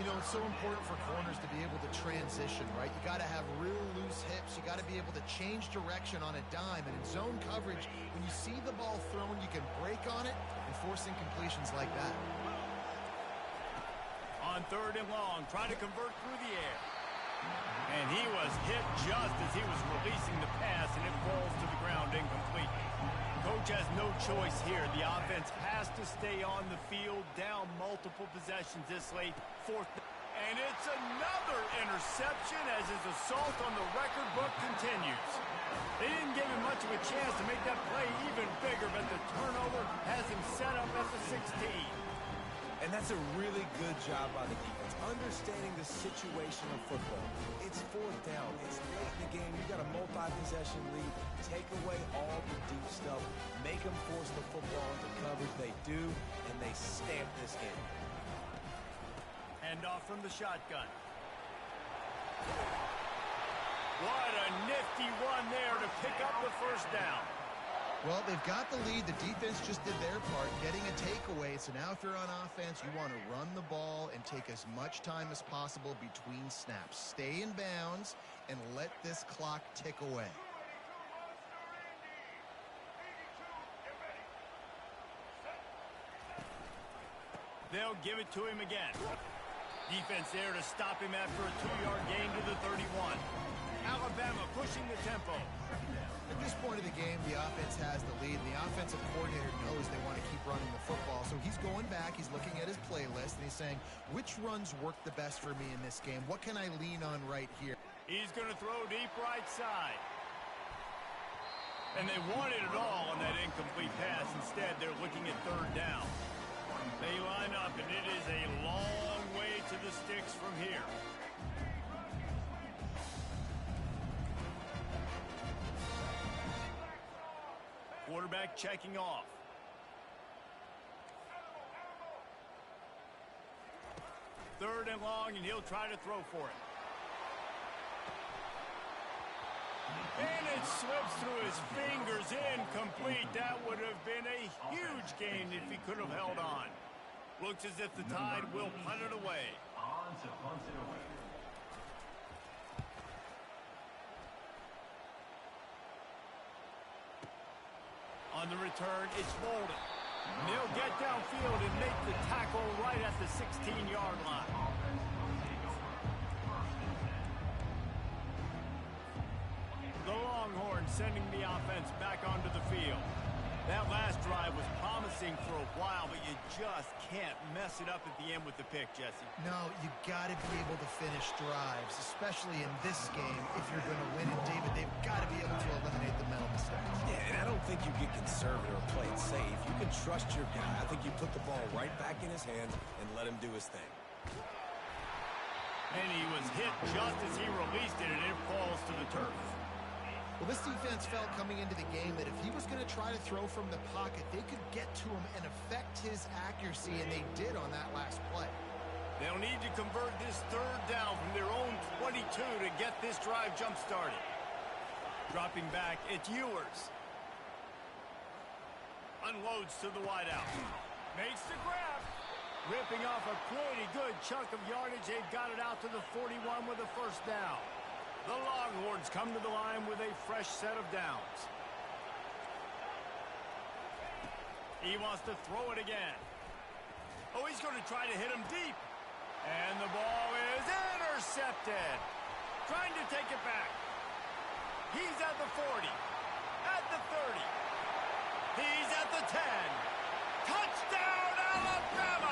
You know, it's so important for corners to be able to transition, right? You got to have real loose hips. You got to be able to change direction on a dime. And in zone coverage, when you see the ball thrown, you can break on it and force incompletions like that. On third and long, trying to convert through the air. And he was hit just as he was releasing the pass, and it falls to the ground incomplete. Coach has no choice here. The offense has to stay on the field, down multiple possessions this late. Fourth, and it's another interception as his assault on the record book continues. They didn't give him much of a chance to make that play even bigger, but the turnover has him set up at the 16. And that's a really good job by the defense, understanding the situation of football. It's fourth down. It's late in the game. You got a multi-possession lead. Take away all the deep stuff. Make them force the football into coverage. They do, and they stamp this game. Hand off from the shotgun. What a nifty run there to pick up the first down. Well, they've got the lead. The defense just did their part, getting a takeaway. So now if you're on offense, you want to run the ball and take as much time as possible between snaps. Stay in bounds and let this clock tick away. They'll give it to him again. Defense there to stop him after a 2-yard gain to the 31. Alabama pushing the tempo. At this point of the game, the offense has the lead, and the offensive coordinator knows they want to keep running the football. So he's going back, he's looking at his playlist, and he's saying, which runs work the best for me in this game? What can I lean on right here? He's going to throw deep right side. And they wanted it all on that incomplete pass. Instead, they're looking at third down. They line up, and it is a long way to the sticks from here. Quarterback checking off. Third and long, and he'll try to throw for it. And it slips through his fingers, incomplete. That would have been a huge gain if he could have held on. Looks as if the Tide will punt it away. On to punt it away. On the return, it's Bolden. They'll get downfield and make the tackle right at the 16-yard line. The Longhorns sending the offense back onto the field. That last drive was promising for a while, but you just can't mess it up at the end with the pick, Jesse. No, you got to be able to finish drives, especially in this game. If you're going to win it, David, they've got to be able to eliminate the mental mistakes. Yeah, and I don't think you get conservative or play it safe. You can trust your guy. I think you put the ball right back in his hands and let him do his thing. And he was hit just as he released it, and it falls to the turf. Well, this defense felt coming into the game that if he was going to try to throw from the pocket, they could get to him and affect his accuracy, and they did on that last play. They'll need to convert this third down from their own 22 to get this drive jump-started. Dropping back, it's Ewers. Unloads to the wideout. Makes the grab. Ripping off a pretty good chunk of yardage. They've got it out to the 41 with a first down. The Longhorns come to the line with a fresh set of downs. He wants to throw it again. Oh, he's going to try to hit him deep. And the ball is intercepted. Trying to take it back. He's at the 40. At the 30. He's at the 10. Touchdown, Alabama!